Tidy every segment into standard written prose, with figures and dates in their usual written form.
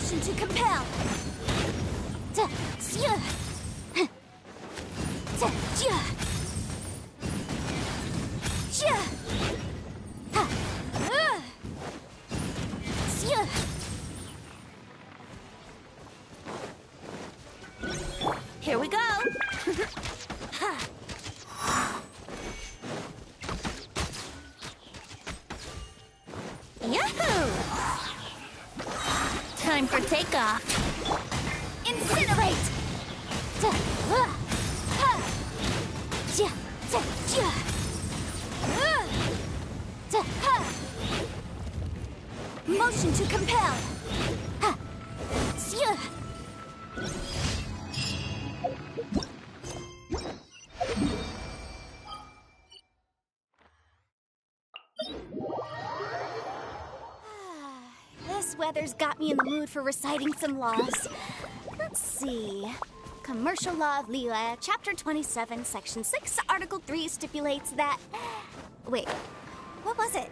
Motion to compel. Here we go. Yahoo! Time for takeoff. Incinerate! Motion to compel. This weather's got me in the mood for reciting some laws. Let's see. Commercial Law of Lila, Chapter 27, Section 6, Article 3 stipulates that... Wait, what was it?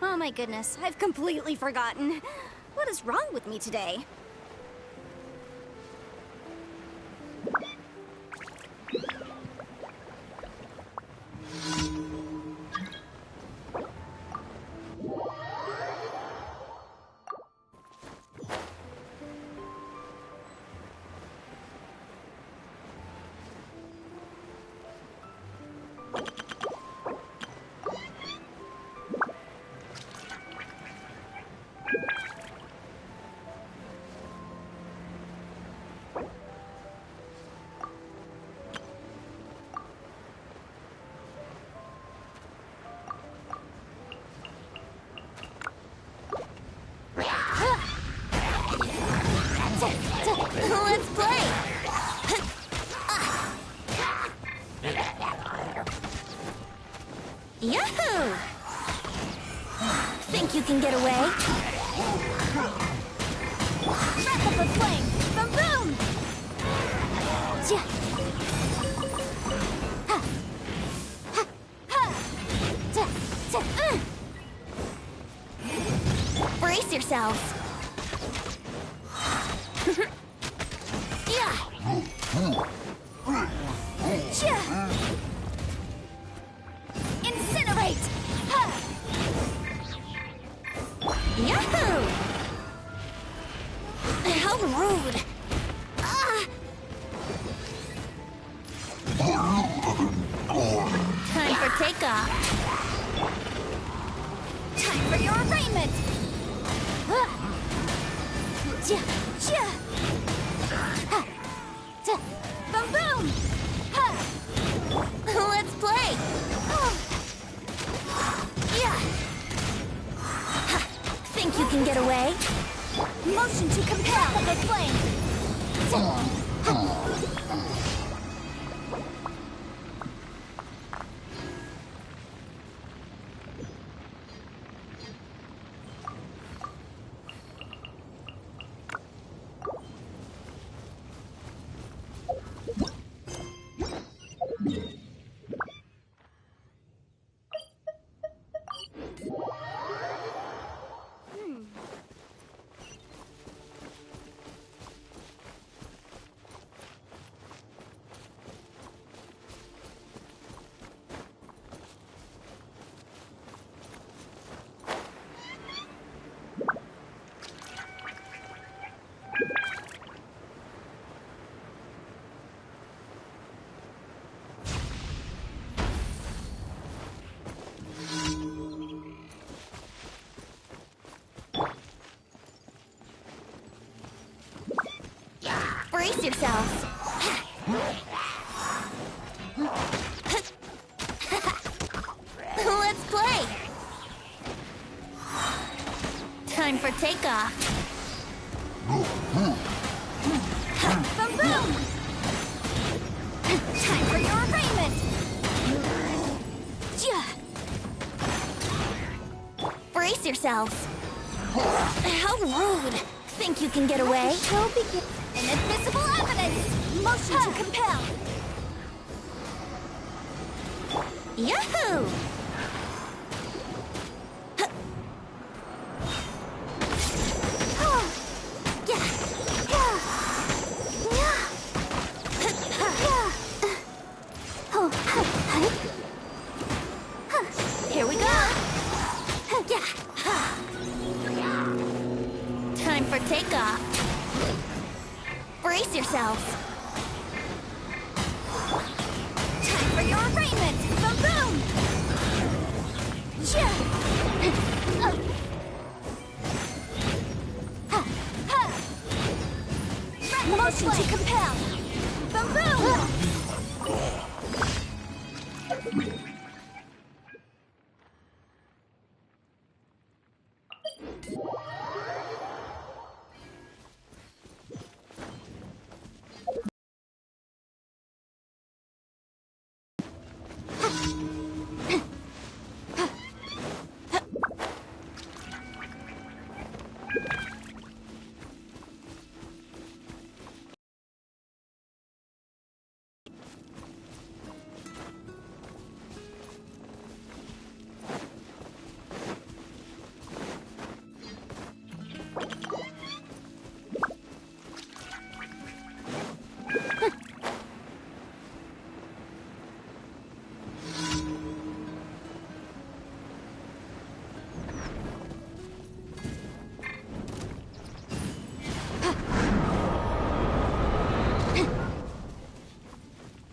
Oh my goodness, I've completely forgotten. What is wrong with me today? Let's play! Yahoo! Think you can get away? Breath of the flame! Boom boom! Brace yourselves! Incinerate! Yahoo! How rude! Time for takeoff. Time for your arraignment! Boom boom! Let's play! Think you can get away? Motion to compel the flame! Brace yourselves. Let's play. Time for takeoff. Boom boom. Time for your arraignment. Brace yourselves. How rude. Think you can get away? Inadmissible evidence! Motion to compel! Yahoo! for takeoff. Brace yourselves. Time for your arraignment. Boom, boom. Yeah. Motion to compel. Boom, boom.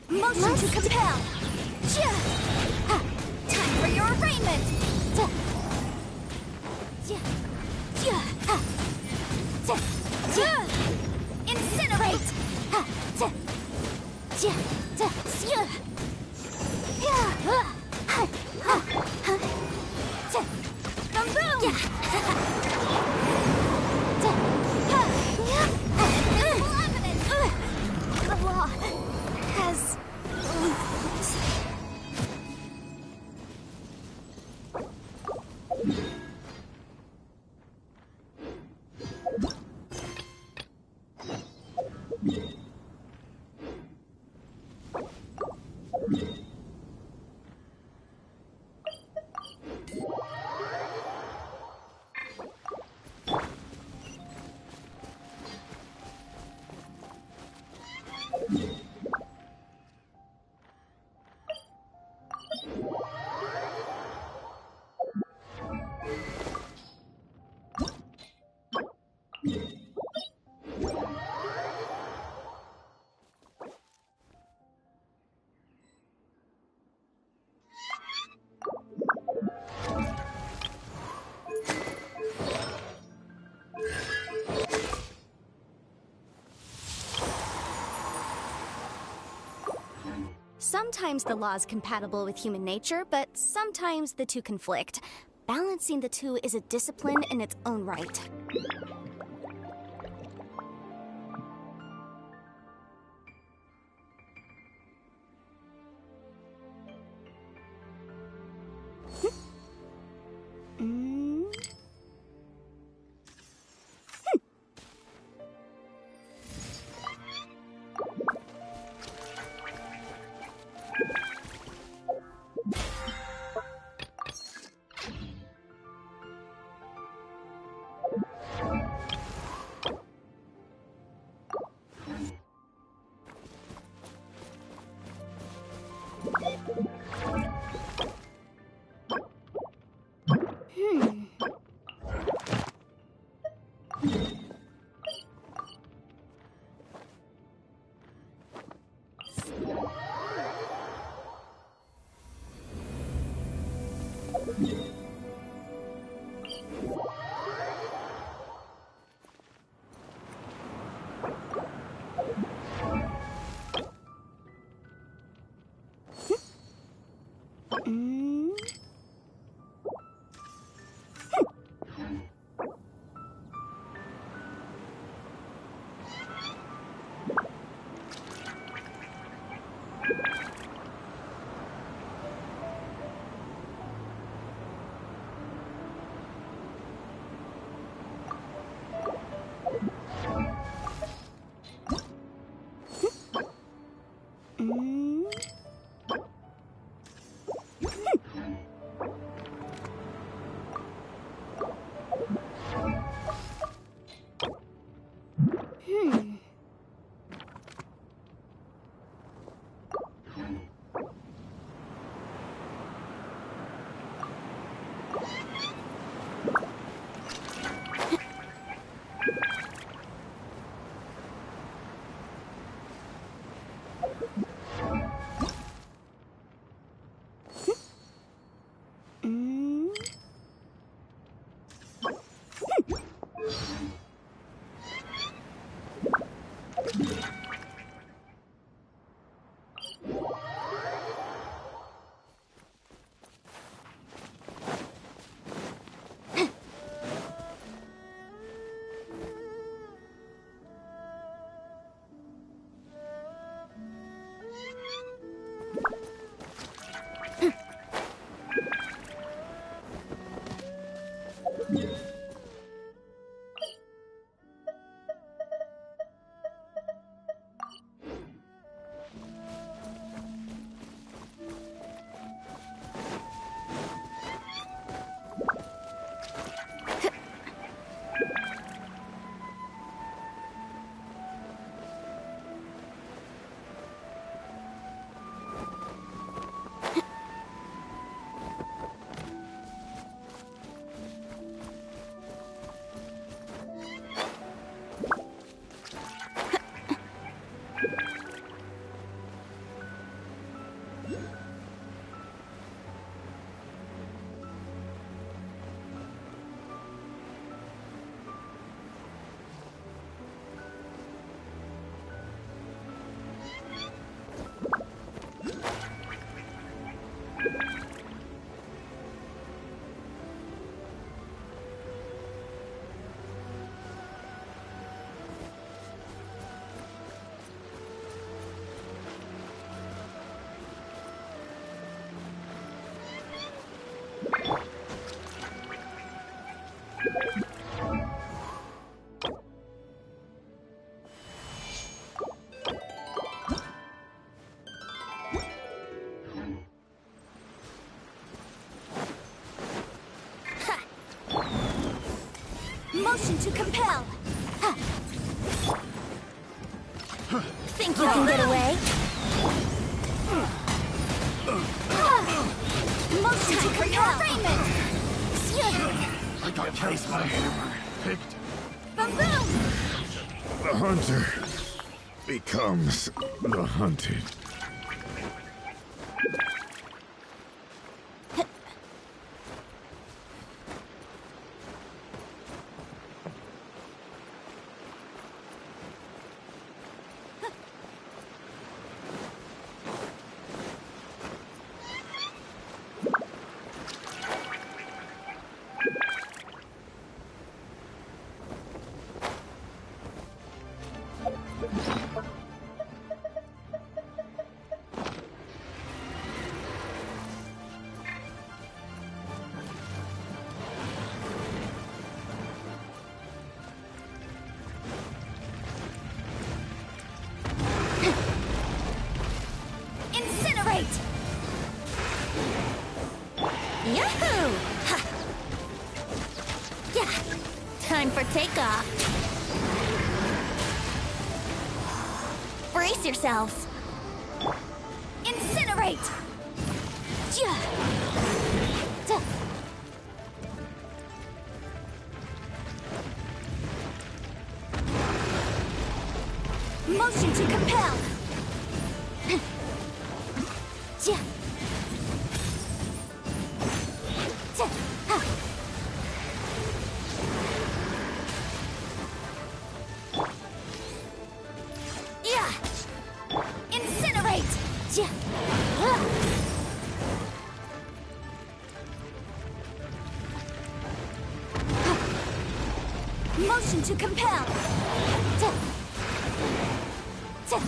Motion to compel. Time for your arraignment. Incinerate. Boom, boom. Invisible evidence. The law has sometimes the law is compatible with human nature, but sometimes the two conflict. Balancing the two is a discipline in its own right. Think you can get away? Most time for your arraignment! I got placed my hammer. Picked. Boom boom! The hunter becomes the hunted. Incinerate! Yahoo! Ha. Yeah. Time for takeoff. Brace yourselves. Incinerate! Yeah. Duh. Motion to compel! Yeah. Duh. Ha. Yeah. Incinerate! Yeah. Ah. Motion to compel! Duh. Duh.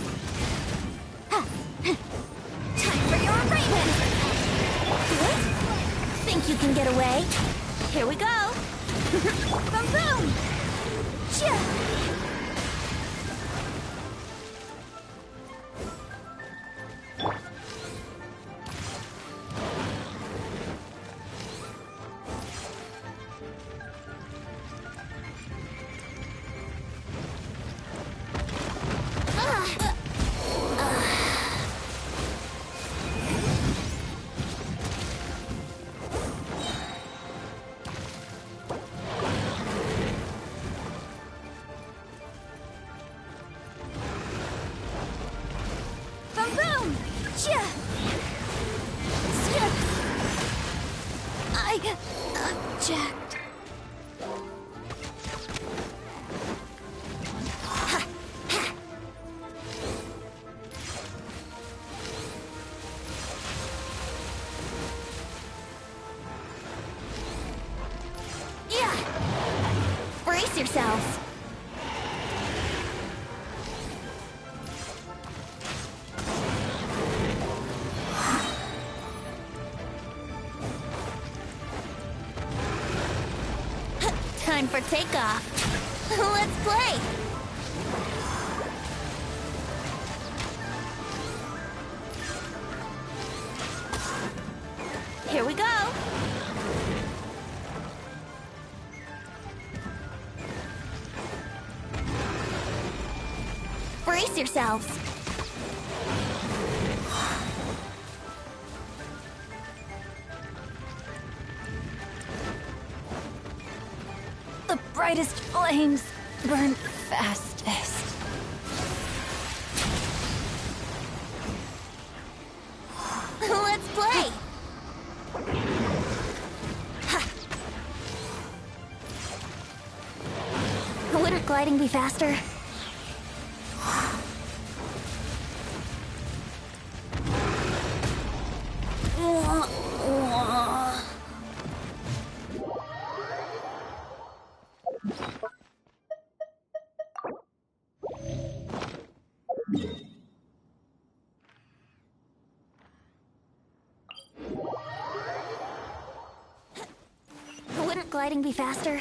Ha. Time for your arraignment! What? Think you can get away? Here we go. Boom boom! Yeah. Boom boom! Yeah. Yeah. I object. Yeah. Brace yourselves. Time for takeoff. Let's play. Here we go. Brace yourselves. The brightest flames burn fastest. Let's play. Wouldn't gliding be faster? Wouldn't gliding be faster?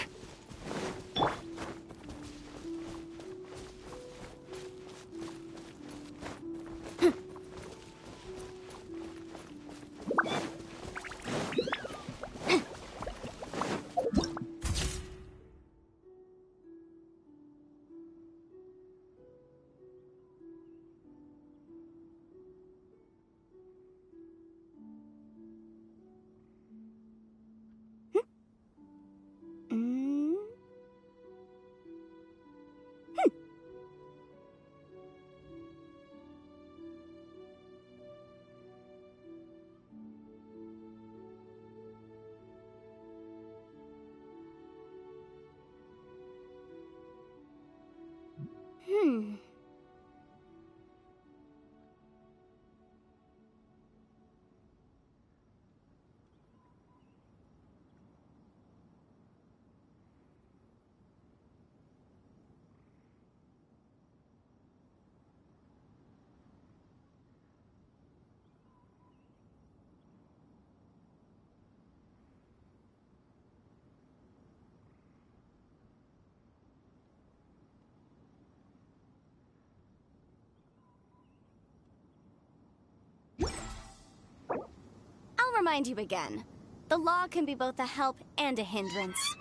I'll remind you again. The law can be both a help and a hindrance.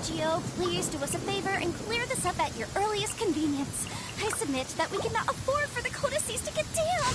Geo, please do us a favor and clear this up at your earliest convenience. I submit that we cannot afford for the codices to get down.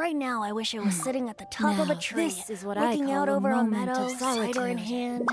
Right now, I wish I was sitting at the top of a Now, tree, this is what I looking call out a over a moment meadow, of cider in solitude. hand.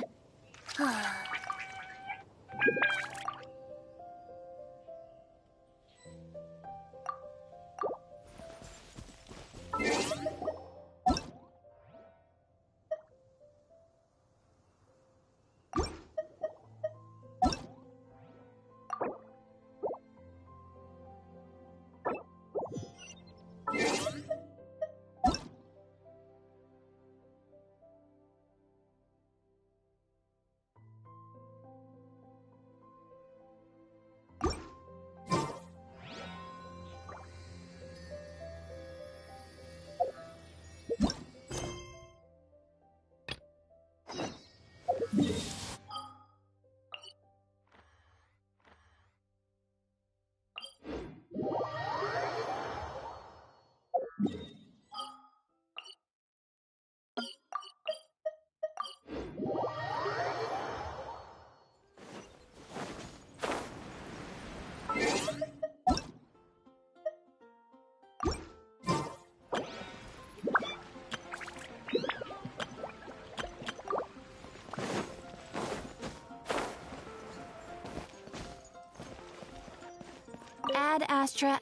Ad Astra.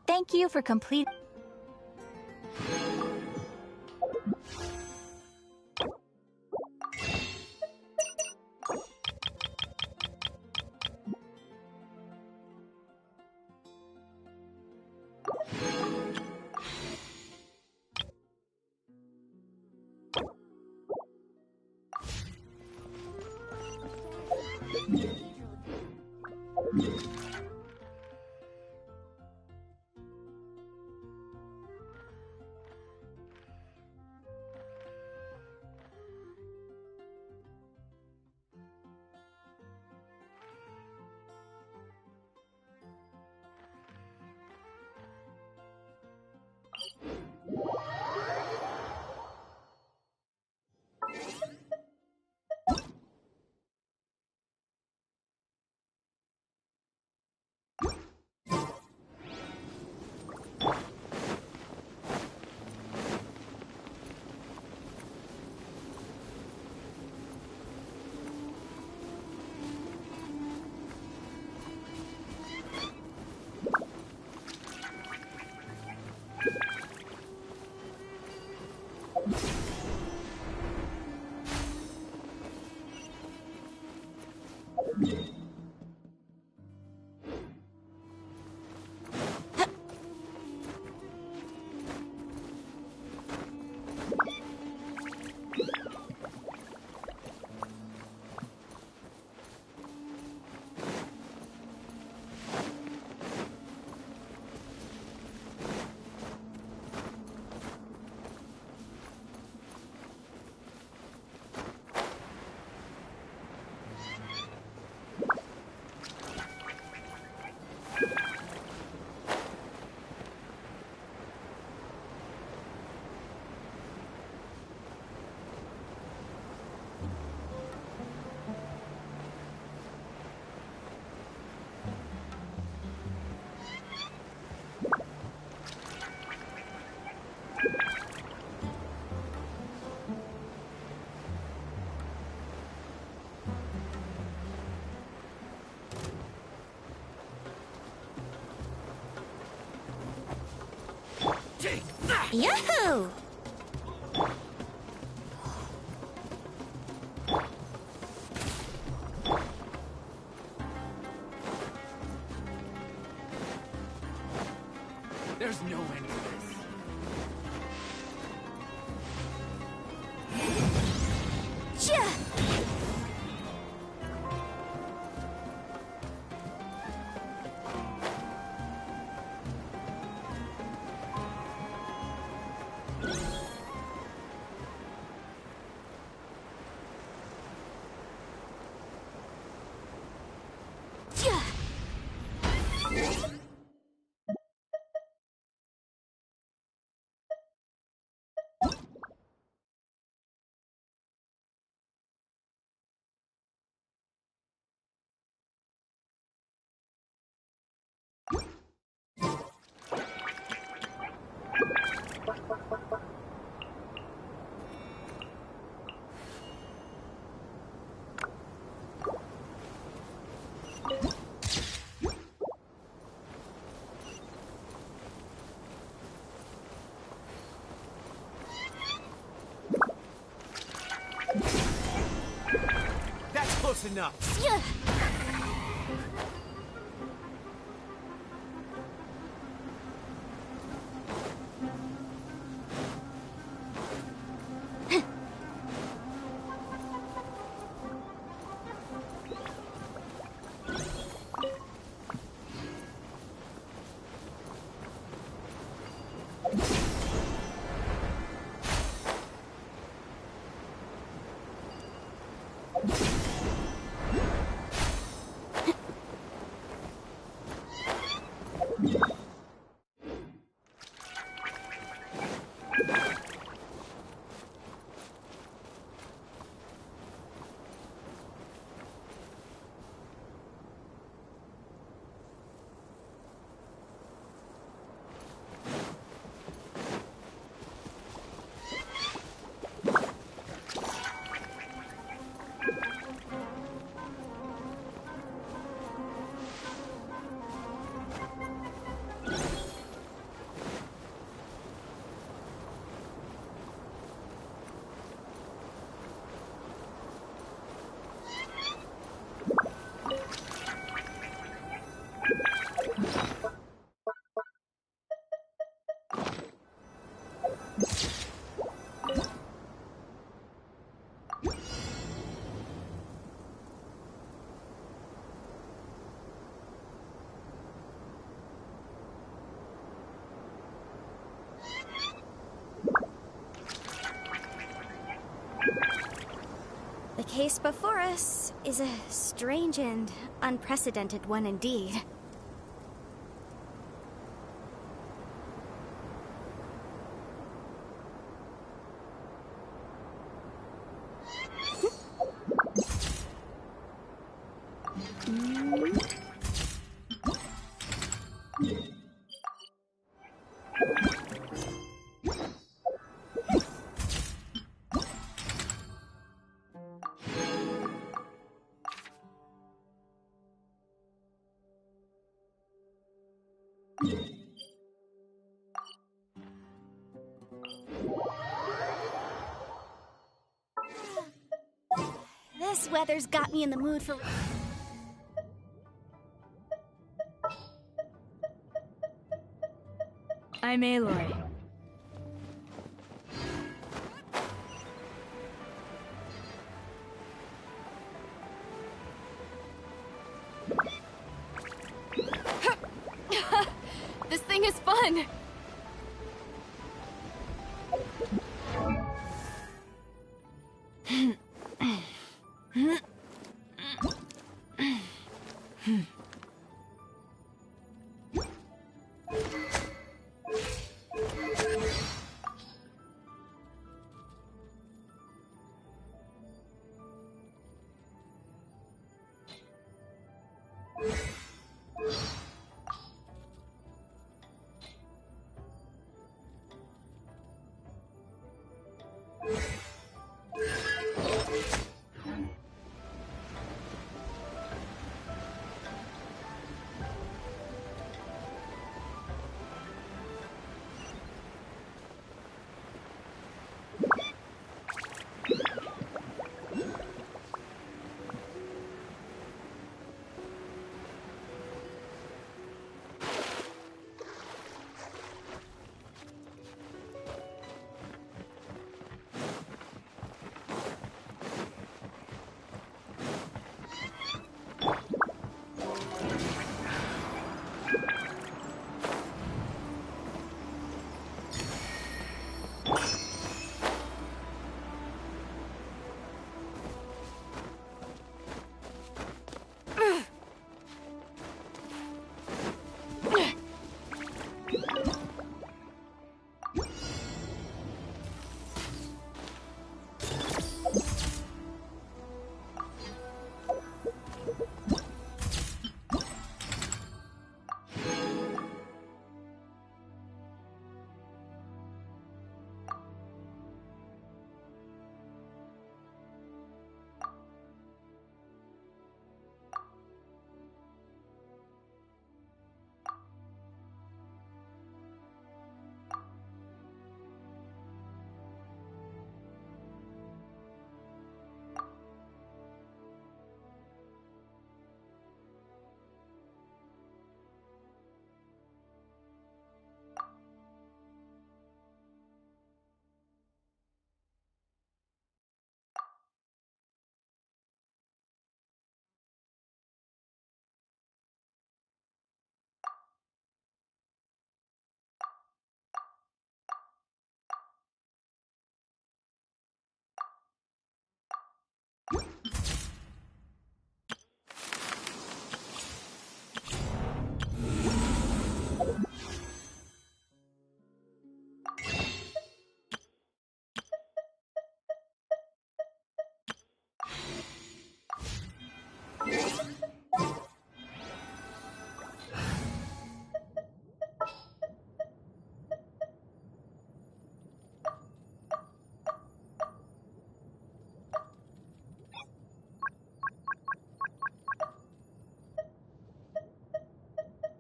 Thank you for completing. Yahoo! There's no end to this. That's close enough. Yeah. The case before us is a strange and unprecedented one indeed. This weather's got me in the mood for... I'm Aloy. This thing is fun!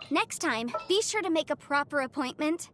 Next time, be sure to make a proper appointment.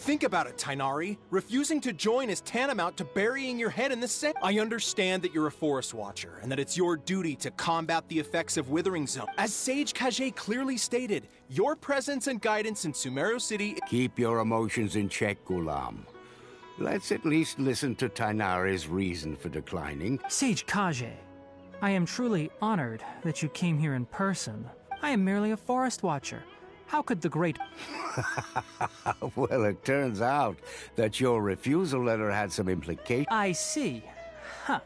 Think about it, Tainari. Refusing to join is tantamount to burying your head in the sand. I understand that you're a Forest Watcher, and that it's your duty to combat the effects of Withering Zone. As Sage Kage clearly stated, your presence and guidance in Sumeru City... Keep your emotions in check, Gulam. Let's at least listen to Tainari's reason for declining. Sage Kage, I am truly honored that you came here in person. I am merely a Forest Watcher. How could the great... Well, it turns out that your refusal letter had some implications. I see. Huh.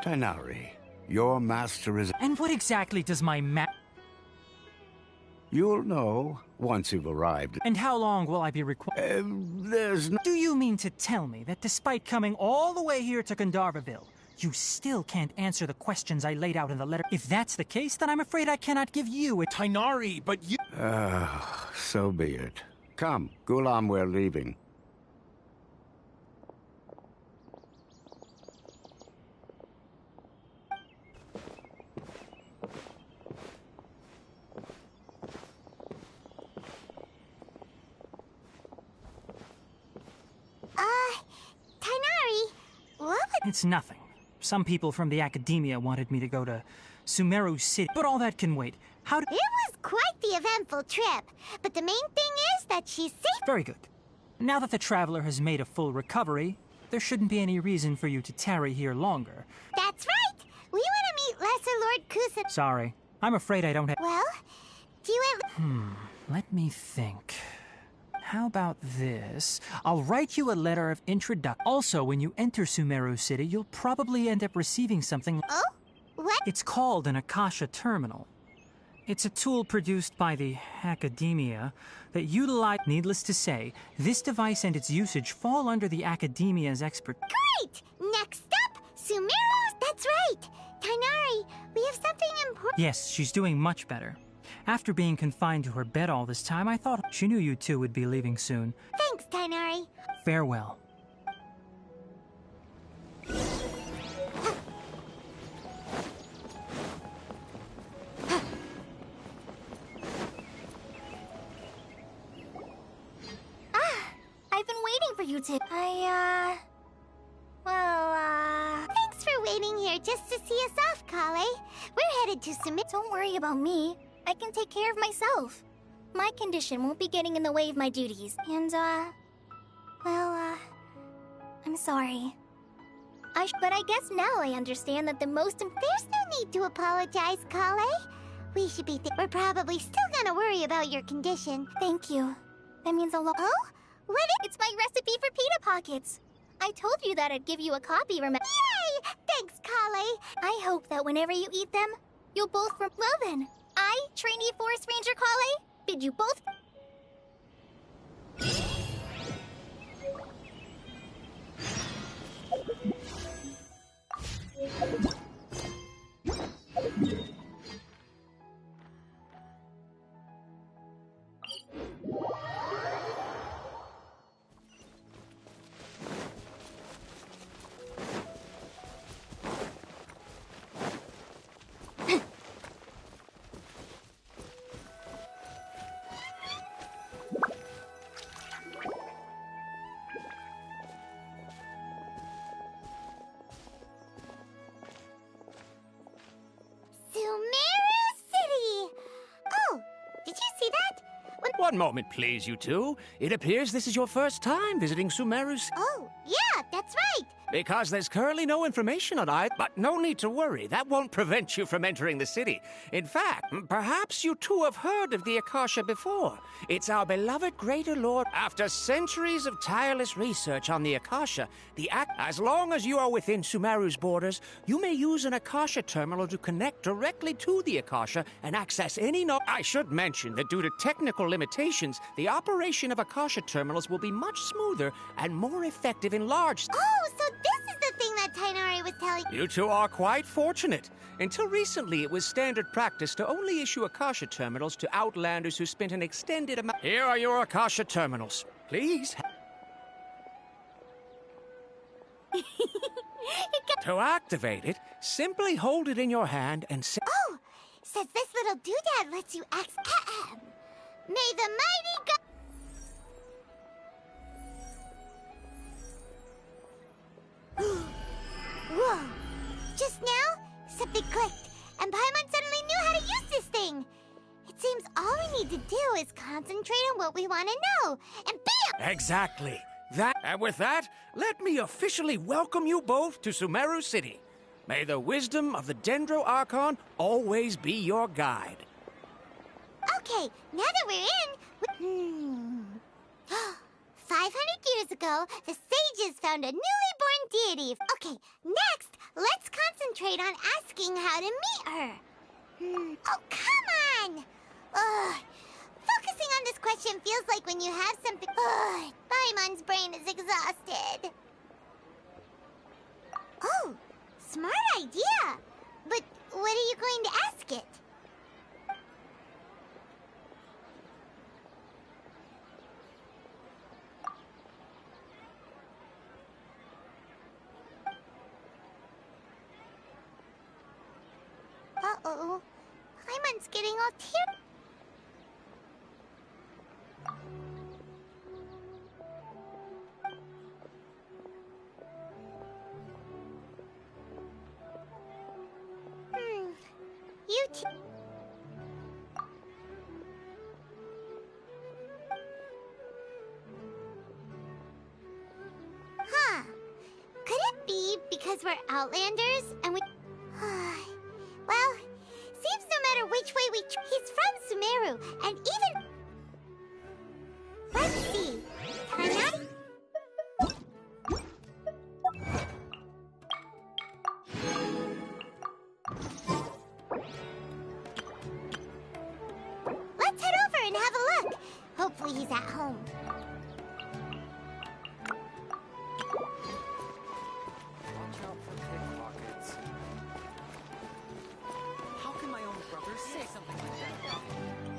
Tainari, your master is... And what exactly does my You'll know once you've arrived. And how long will I be required? There's no... Do you mean to tell me that despite coming all the way here to Gandharvaville, you still can't answer the questions I laid out in the letter? If that's the case, then I'm afraid I cannot give you a... Tainari, but you... So be it. Come, Gulam, we're leaving. Tainari, what would... It's nothing. Some people from the academia wanted me to go to Sumeru City, but all that can wait. How It was quite the eventful trip, but the main thing is that she's safe. Very good. Now that the traveler has made a full recovery, there shouldn't be any reason for you to tarry here longer. That's right. We want to meet Lesser Lord Kusa. Sorry. I'm afraid I don't have... Well, do you at... Let me think. How about this? I'll write you a letter of introduction. Also, when you enter Sumeru City, you'll probably end up receiving something... Oh? What? It's called an Akasha Terminal. It's a tool produced by the academia that utilize... Needless to say, this device and its usage fall under the academia's expert... Great! Next up, Sumeru... That's right! Tainari, we have something important... Yes, she's doing much better. After being confined to her bed all this time, I thought she knew you two would be leaving soon. Thanks, Tainari. Farewell. I've been waiting for you to... Thanks for waiting here just to see us off, Kale. We're headed to Sumeru... Don't worry about me. I can take care of myself. My condition won't be getting in the way of my duties. And, I'm sorry. But I guess now I understand that the most... There's no need to apologize, Kale. We should be... We're probably still gonna worry about your condition. Thank you. That means a lot. Oh? What is... It's my recipe for pita pockets. I told you that I'd give you a copy, remember? Yay! Thanks, Kale. I hope that whenever you eat them, you'll both... Well then, I, trainee Forest Ranger Kale, bid you both... Sumeru City! Oh, did you see that? One moment, please, you two. It appears this is your first time visiting Sumeru. Oh, yeah, that's right. Because there's currently no information on either. But no need to worry. That won't prevent you from entering the city. In fact, perhaps you two have heard of the Akasha before. It's our beloved Greater Lord. After centuries of tireless research on the Akasha, as long as you are within Sumeru's borders, you may use an Akasha terminal to connect directly to the Akasha and access any I should mention that due to technical limitations, the operation of Akasha terminals will be much smoother and more effective in large... Oh, so this is the thing that Tainari was telling you. You two are quite fortunate. Until recently, it was standard practice to only issue Akasha terminals to outlanders who spent an extended amount... Here are your Akasha terminals. Please. To activate it, simply hold it in your hand and say... Oh, says this little doodad lets you access... May the mighty God... Whoa! Just now, something clicked, and Paimon suddenly knew how to use this thing! It seems all we need to do is concentrate on what we want to know, and bam! Exactly. And with that, let me officially welcome you both to Sumeru City. May the wisdom of the Dendro Archon always be your guide. Okay, now that we're in... 500 years ago, the sages found a newly born deity. Okay, next, let's concentrate on asking how to meet her. Oh, come on! Ugh. Focusing on this question feels like when you have something... Ugh, Paimon's brain is exhausted. Oh, smart idea. But what are you going to ask it? Uh-oh. Paimon's getting all teary. Huh. Could it be because we're Outlanders and we... Well, seems no matter which way we... He's from Sumeru, and even... Let's see. Tainari? Let's head over and have a look. Hopefully he's at home. Watch out for pickpockets. How can my own brother say something like that?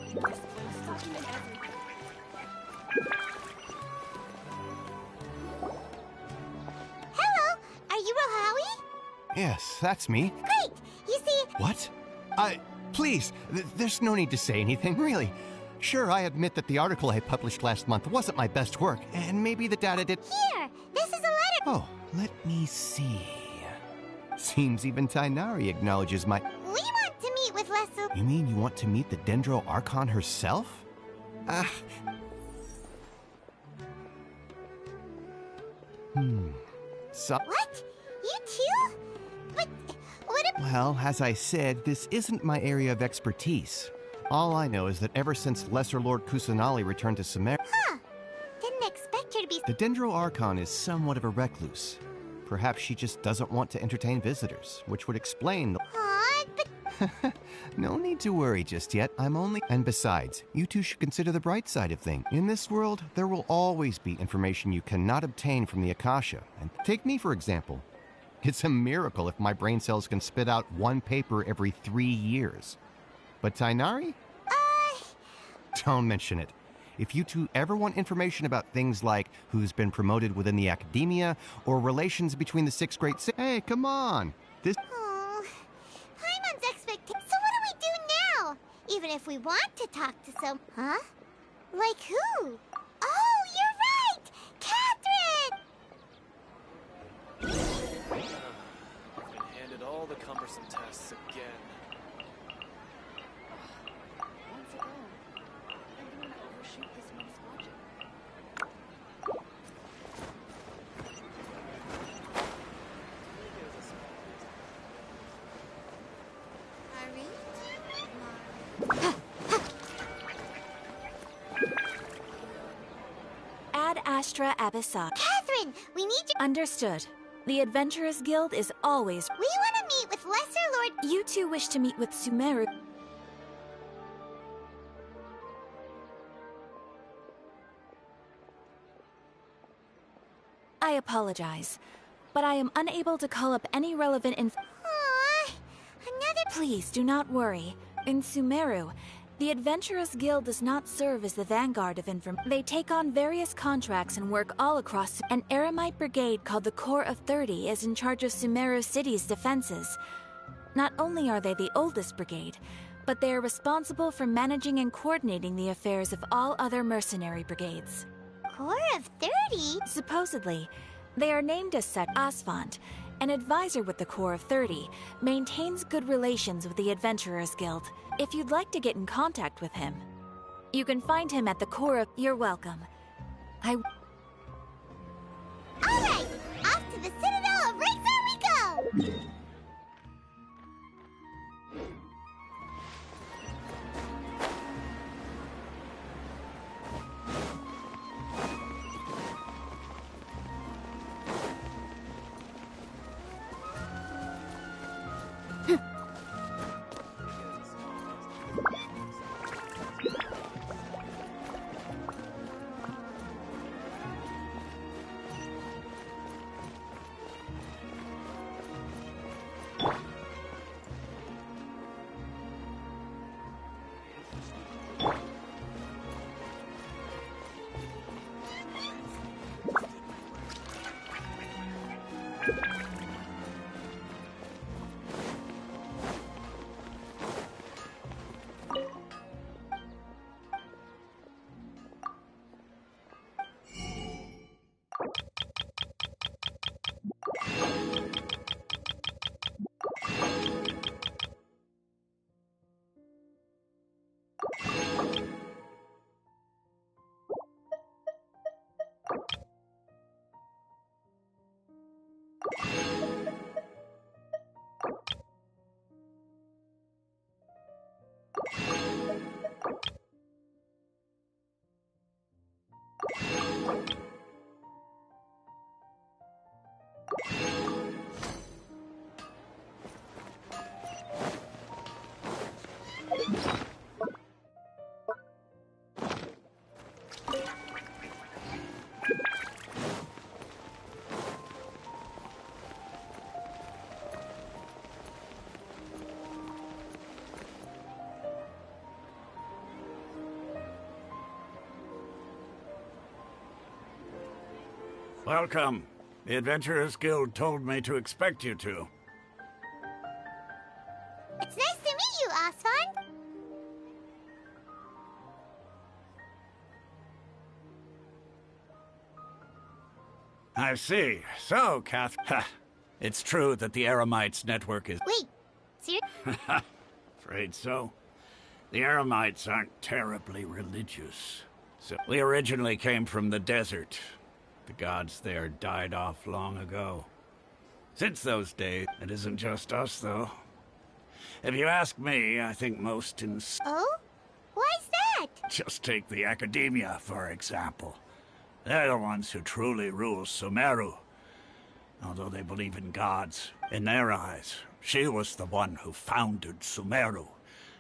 This place is talking to everyone. Hello, are you Rohawi? Yes, that's me. Great! You see... What? Please, there's no need to say anything, really. Sure, I admit that the article I published last month wasn't my best work, and maybe the data did... Here! This is a letter... Oh, let me see. Seems even Tainari acknowledges my... We want to meet with Lesu... You mean you want to meet the Dendro Archon herself? So... What? You too? But... what if... Well, as I said, this isn't my area of expertise. All I know is that ever since Lesser Lord Kusanali returned to Sumeru... Huh. Didn't expect her to be... The Dendro Archon is somewhat of a recluse. Perhaps she just doesn't want to entertain visitors, which would explain the... Aw, but... No need to worry just yet. I'm only... And besides, you two should consider the bright side of things. In this world, there will always be information you cannot obtain from the Akasha. And take me, for example. It's a miracle if my brain cells can spit out one paper every 3 years. But Tainari? Don't mention it. If you two ever want information about things like who's been promoted within the academia or relations between the 6 great... Hey, come on! This... Oh, Paimon's expectation. So what do we do now? Even if we want to talk to some... Huh? Like who? Oh, you're right! Catherine! I've been handed all the cumbersome tests again. Once ago, everyone overshoot this month's budget. Astra Abyssal. Catherine, we need you. Understood. The Adventurers Guild is always... We want to meet with Lesser Lord... You two wish to meet with Sumeru... I apologize, but I am unable to call up any relevant Aww, another... Please, do not worry. In Sumeru, the Adventurers Guild does not serve as the vanguard of information. They take on various contracts and work all across... An Eremite brigade called the Corps of 30 is in charge of Sumeru City's defenses. Not only are they the oldest brigade, but they are responsible for managing and coordinating the affairs of all other mercenary brigades. Corps of 30? Supposedly, they are named as such. Asfand, an advisor with the Corps of 30, maintains good relations with the Adventurers Guild. If you'd like to get in contact with him, you can find him at the Corps of... You're welcome. Alright, off to the Citadel of Razor we go! Welcome. The Adventurers Guild told me to expect you two. It's nice to meet you, Asfand. I see. So, Kath... It's true that the Eremites network is... Wait, serious? Afraid so. The Eremites aren't terribly religious. So we originally came from the desert. The gods there died off long ago. Since those days, it isn't just us, though. If you ask me, I think most Oh? Why's that? Just take the Academia, for example. They're the ones who truly rule Sumeru. Although they believe in gods, in their eyes, she was the one who founded Sumeru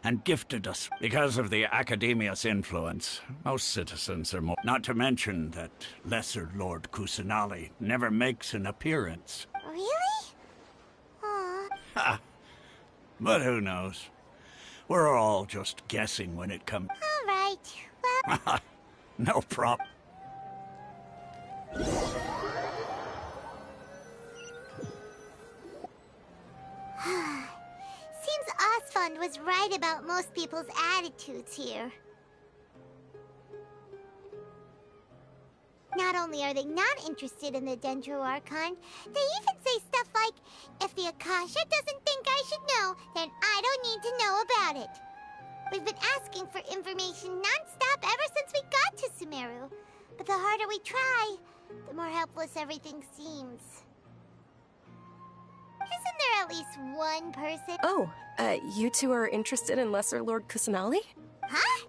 and gifted us. Because of the Academia's influence, most citizens are more... Not to mention that Lesser Lord Kusanali never makes an appearance. Really? Aww. Ha! But who knows? We're all just guessing when it comes... Alright, well... No problem. Seems Asfand was right about most people's attitudes here. Not only are they not interested in the Dendro Archon, they even say stuff like, if the Akasha doesn't think I should know, then I don't need to know about it. We've been asking for information non-stop ever since we got to Sumeru. But the harder we try, the more helpless everything seems. Isn't there at least one person? Oh, you two are interested in Lesser Lord Kusanali? Huh?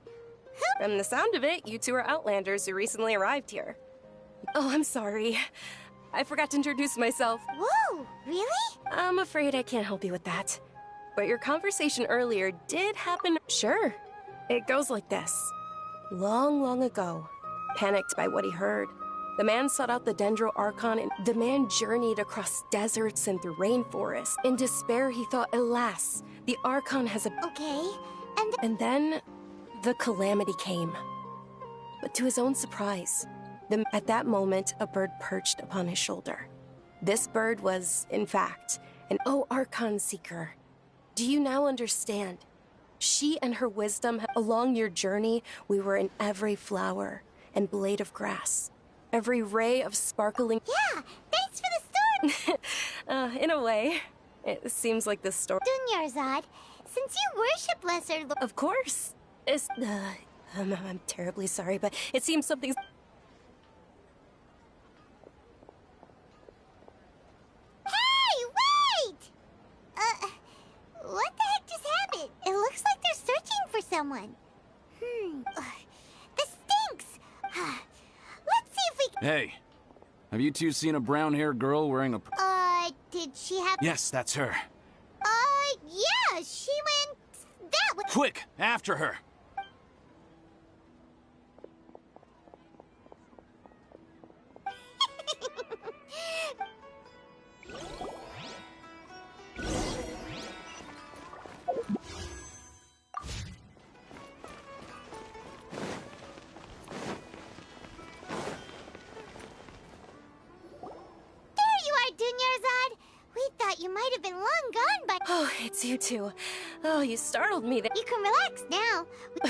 Who? From the sound of it, you two are Outlanders who recently arrived here. Oh, I'm sorry. I forgot to introduce myself. Whoa, really? I'm afraid I can't help you with that. But your conversation earlier did happen. Sure. It goes like this. Long, long ago, panicked by what he heard, the man sought out the Dendro Archon, and the man journeyed across deserts and through rainforests. In despair, he thought, alas, the Archon has a... Okay, And then, the calamity came. But to his own surprise, at that moment, a bird perched upon his shoulder. This bird was, in fact, an Archon seeker. Do you now understand? She and her wisdom, along your journey, we were in every flower and blade of grass. Every ray of sparkling... Yeah, thanks for the story! In a way, it seems like the story... Dunyarzad, since you worship Lesser Lord... Of course. I'm terribly sorry, but it seems something's... Hey, wait! What the heck just happened? It looks like they're searching for someone. This stinks! Let's see if we can... Hey, have you two seen a brown-haired girl wearing a... Did she have... Yes, that's her. Yeah, she went... that way... Quick, after her! You might have been long gone by... Oh, it's you two. Oh, you startled me. You can relax now.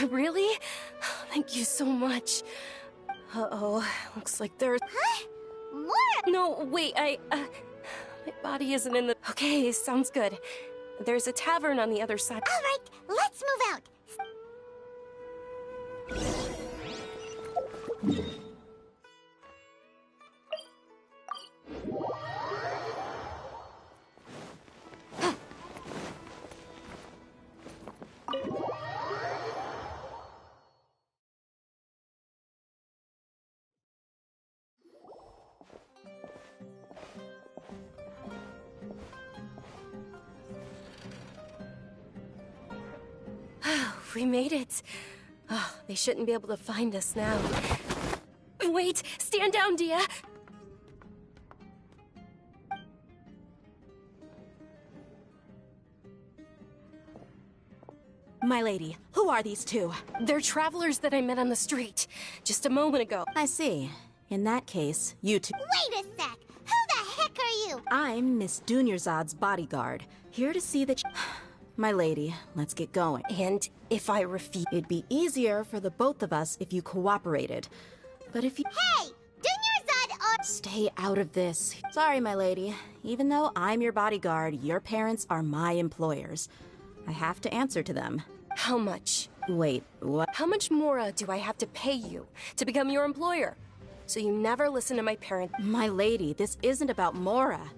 Really? Thank you so much. Uh-oh, looks like there's... Huh? More? No, wait, my body isn't in the... Okay, sounds good. There's a tavern on the other side. All right, let's move out. We made it. Oh, they shouldn't be able to find us now. Wait! Stand down, Dia! My lady, who are these two? They're travelers that I met on the street just a moment ago. I see. In that case, you two... Wait a sec! Who the heck are you? I'm Miss Dunyarzad's bodyguard, here to see that... My lady, let's get going. And if I refuse... It'd be easier for the both of us if you cooperated. But if you... Hey! Dunyarzad or... Stay out of this. Sorry, my lady. Even though I'm your bodyguard, your parents are my employers. I have to answer to them. How much? Wait, what? How much more do I have to pay you to become your employer? So you never listen to my parents? My lady, this isn't about Mora.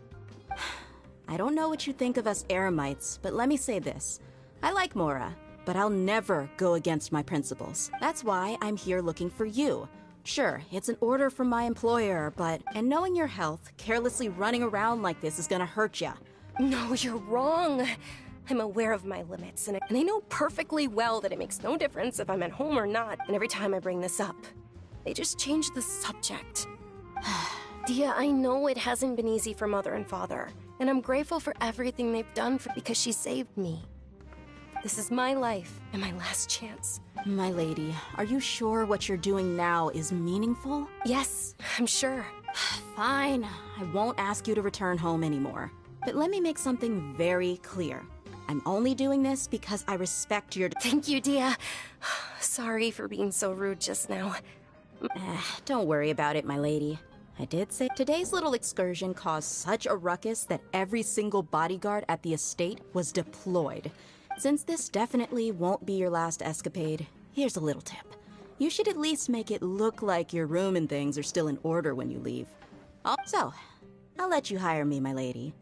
I don't know what you think of us Eremites, but let me say this. I like Mora, but I'll never go against my principles. That's why I'm here looking for you. Sure, it's an order from my employer, but... And knowing your health, carelessly running around like this is gonna hurt ya. No, you're wrong. I'm aware of my limits, and I know perfectly well that it makes no difference if I'm at home or not. And every time I bring this up, they just change the subject. Dia, I know it hasn't been easy for Mother and Father, and I'm grateful for everything they've done because she saved me. This is my life and my last chance. My lady, are you sure what you're doing now is meaningful? Yes, I'm sure. Fine, I won't ask you to return home anymore. But let me make something very clear. I'm only doing this because I respect your... Thank you, Dia. Sorry for being so rude just now. Don't worry about it, my lady. I did say today's little excursion caused such a ruckus that every single bodyguard at the estate was deployed. Since this definitely won't be your last escapade, here's a little tip. You should at least make it look like your room and things are still in order when you leave. So, I'll let you hire me, my lady.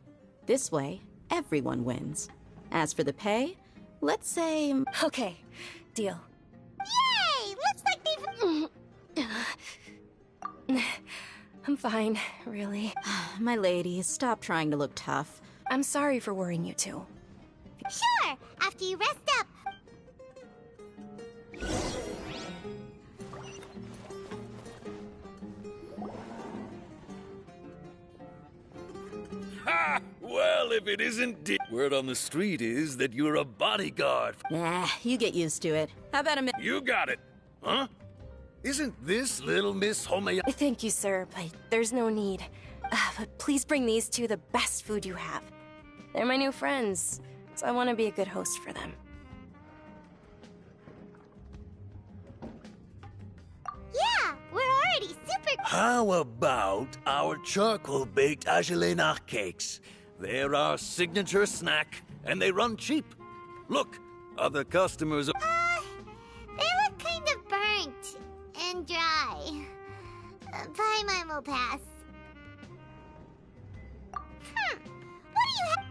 This way, everyone wins. As for the pay, let's say... Okay, deal. Yay! Looks like they've... I'm fine, really. My lady, stop trying to look tough. I'm sorry for worrying you two. Sure, after you rest up. Ha! Well, if it isn't word on the street is that you're a bodyguard. Nah, you get used to it. How about a minute? You got it. Huh? Isn't this little Miss Homea? Thank you, sir, but there's no need. But please bring these two the best food you have. They're my new friends, so I want to be a good host for them. Yeah, we're already super... How about our charcoal-baked Agelenach cakes? They're our signature snack, and they run cheap. Look, other customers are... They look kind of burnt and dry. Bye, Mime Pass. What do you have?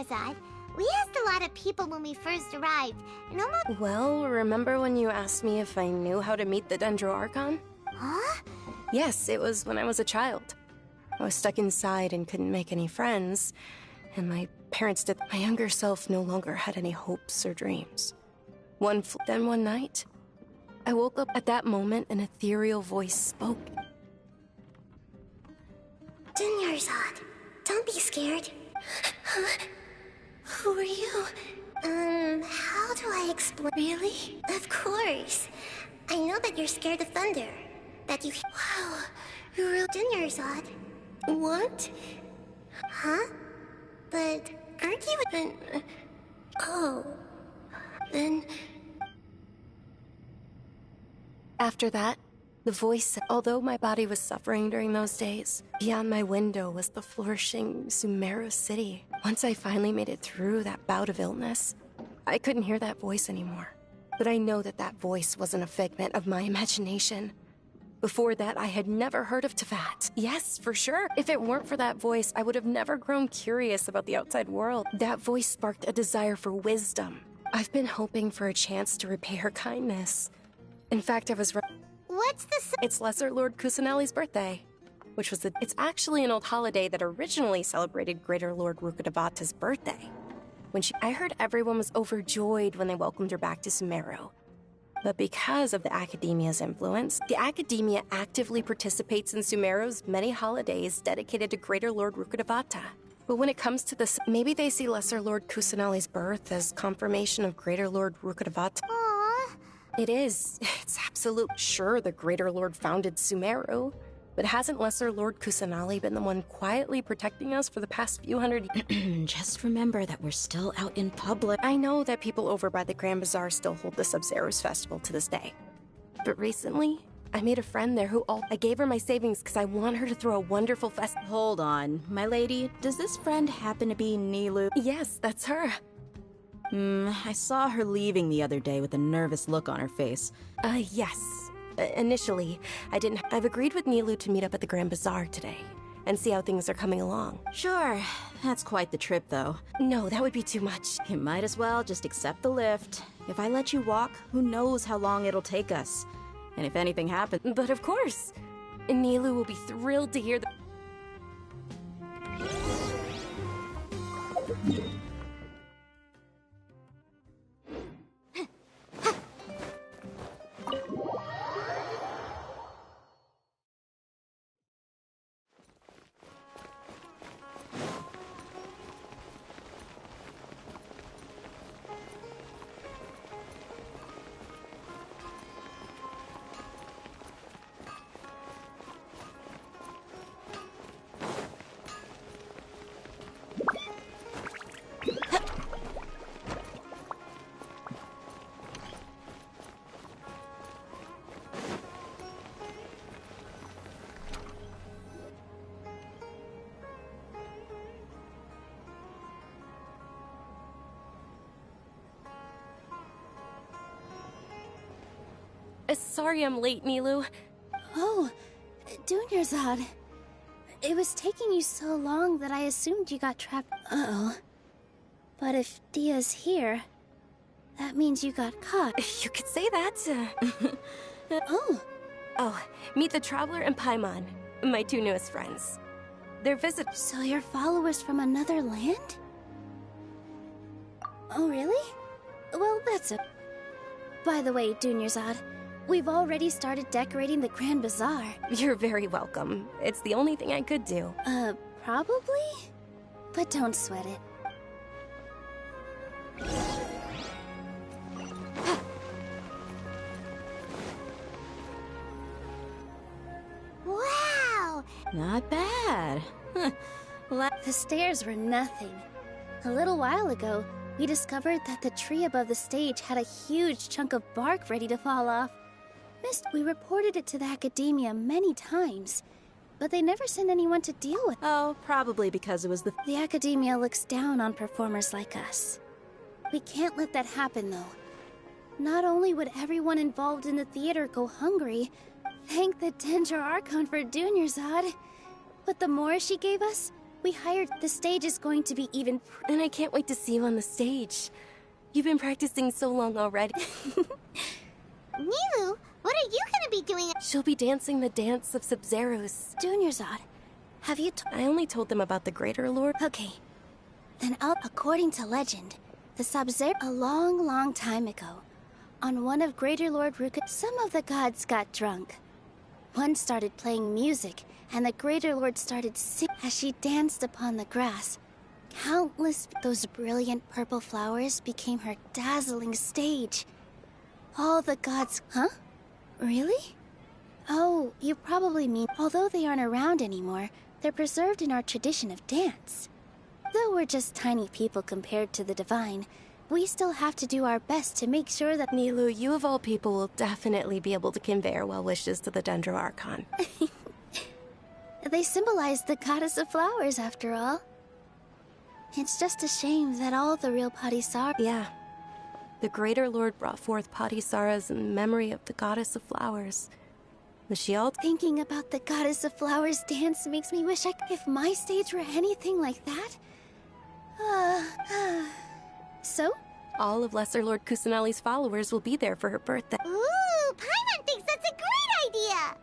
Dunyarzad, we asked a lot of people when we first arrived, and almost... Well, remember when you asked me if I knew how to meet the Dendroarchon? Huh? Yes, it was when I was a child. I was stuck inside and couldn't make any friends, and my parents did. My younger self no longer had any hopes or dreams. Then one night, I woke up at that moment, an ethereal voice spoke. Dunyarzad, don't be scared. Who are you? How do I explain? Really? Of course. I know that you're scared of thunder. That you... Wow, you're real Dunyarzad. What? Huh? But aren't you... Oh. Then... After that, the voice said, although my body was suffering during those days, beyond my window was the flourishing Sumeru city. Once I finally made it through that bout of illness, I couldn't hear that voice anymore. But I know that that voice wasn't a figment of my imagination. Before that, I had never heard of Teyvat. Yes, for sure. If it weren't for that voice, I would have never grown curious about the outside world. That voice sparked a desire for wisdom. I've been hoping for a chance to repay her kindness. In fact, I was... What's the... It's Lesser Lord Kusanali's birthday, which was It's actually an old holiday that originally celebrated Greater Lord Rukkhadevata's birthday. I heard everyone was overjoyed when they welcomed her back to Sumeru. But because of the Academia's influence, the Academia actively participates in Sumeru's many holidays dedicated to Greater Lord Rukkhadevata. But when it comes to this, maybe they see Lesser Lord Kusanali's birth as confirmation of Greater Lord Rukkhadevata. Aww. It is. It's absolute. Sure, the Greater Lord founded Sumeru, but hasn't Lesser Lord Kusanali been the one quietly protecting us for the past few hundred years? Just remember that we're still out in public. I know that people over by the Grand Bazaar still hold the Sub-Zero's festival to this day. But recently, I made a friend there I gave her my savings because I want her to throw a wonderful festival. Hold on, my lady. Does this friend happen to be Nilou? Yes, that's her. I saw her leaving the other day with a nervous look on her face. Yes. Initially, I've agreed with Nilou to meet up at the Grand Bazaar today and see how things are coming along. Sure. That's quite the trip, though. No, that would be too much. You might as well just accept the lift. If I let you walk, who knows how long it'll take us. And if anything happens... But of course! Nilou will be thrilled to hear that... Sorry I'm late, Nilou. Oh, Dunyarzad. It was taking you so long that I assumed you got trapped. Uh-oh. But if Dia's here, that means you got caught. You could say that. Oh, meet the Traveler and Paimon, my two newest friends. They're visitors. So you're followers from another land? Oh, really? Well, that's a... By the way, Dunyarzad, we've already started decorating the Grand Bazaar. You're very welcome. It's the only thing I could do. Probably? But don't sweat it. Wow! Not bad. The stairs were nothing. A little while ago, we discovered that the tree above the stage had a huge chunk of bark ready to fall off. We reported it to the academia many times, but they never sent anyone to deal with it. Oh, probably because it was the... The academia looks down on performers like us. We can't let that happen, though. Not only would everyone involved in the theater go hungry, thank the Dendro Archon for Dunyarzad, but the more she gave us, we hired. The stage is going to be even... And I can't wait to see you on the stage. You've been practicing so long already. Nilou, what are you gonna be doing? She'll be dancing the dance of Sub-Zeros. Dunyarzad, have you I only told them about the Greater Lord. Okay. Then according to legend, the Sub-Zero... A long, long time ago, on one of Greater Lord Ruka, some of the gods got drunk. One started playing music, and the Greater Lord started singing as she danced upon the grass. Countless... Those brilliant purple flowers became her dazzling stage. All the gods... Huh? Really? Oh, you probably mean... Although they aren't around anymore, they're preserved in our tradition of dance. Though we're just tiny people compared to the divine, we still have to do our best to make sure that... Nilou, you of all people will definitely be able to convey our well wishes to the Dendro Archon. They symbolize the goddess of flowers, after all. It's just a shame that all the real Padisar... Yeah. The Greater Lord brought forth Padisaras in memory of the goddess of flowers. Was she all... Thinking about the goddess of flowers dance makes me wish if my stage were anything like that. So? All of Lesser Lord Kusanali's followers will be there for her birthday. Ooh, Paimon thinks that's a great idea!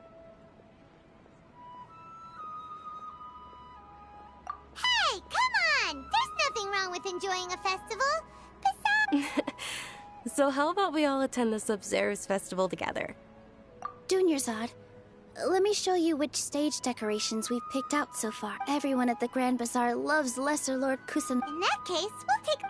Hey, come on! There's nothing wrong with enjoying a festival. Besides... So how about we all attend the Sub-Zeros festival together? Dunyarzad, let me show you which stage decorations we've picked out so far. Everyone at the Grand Bazaar loves Lesser Lord Kusan. In that case, we'll take...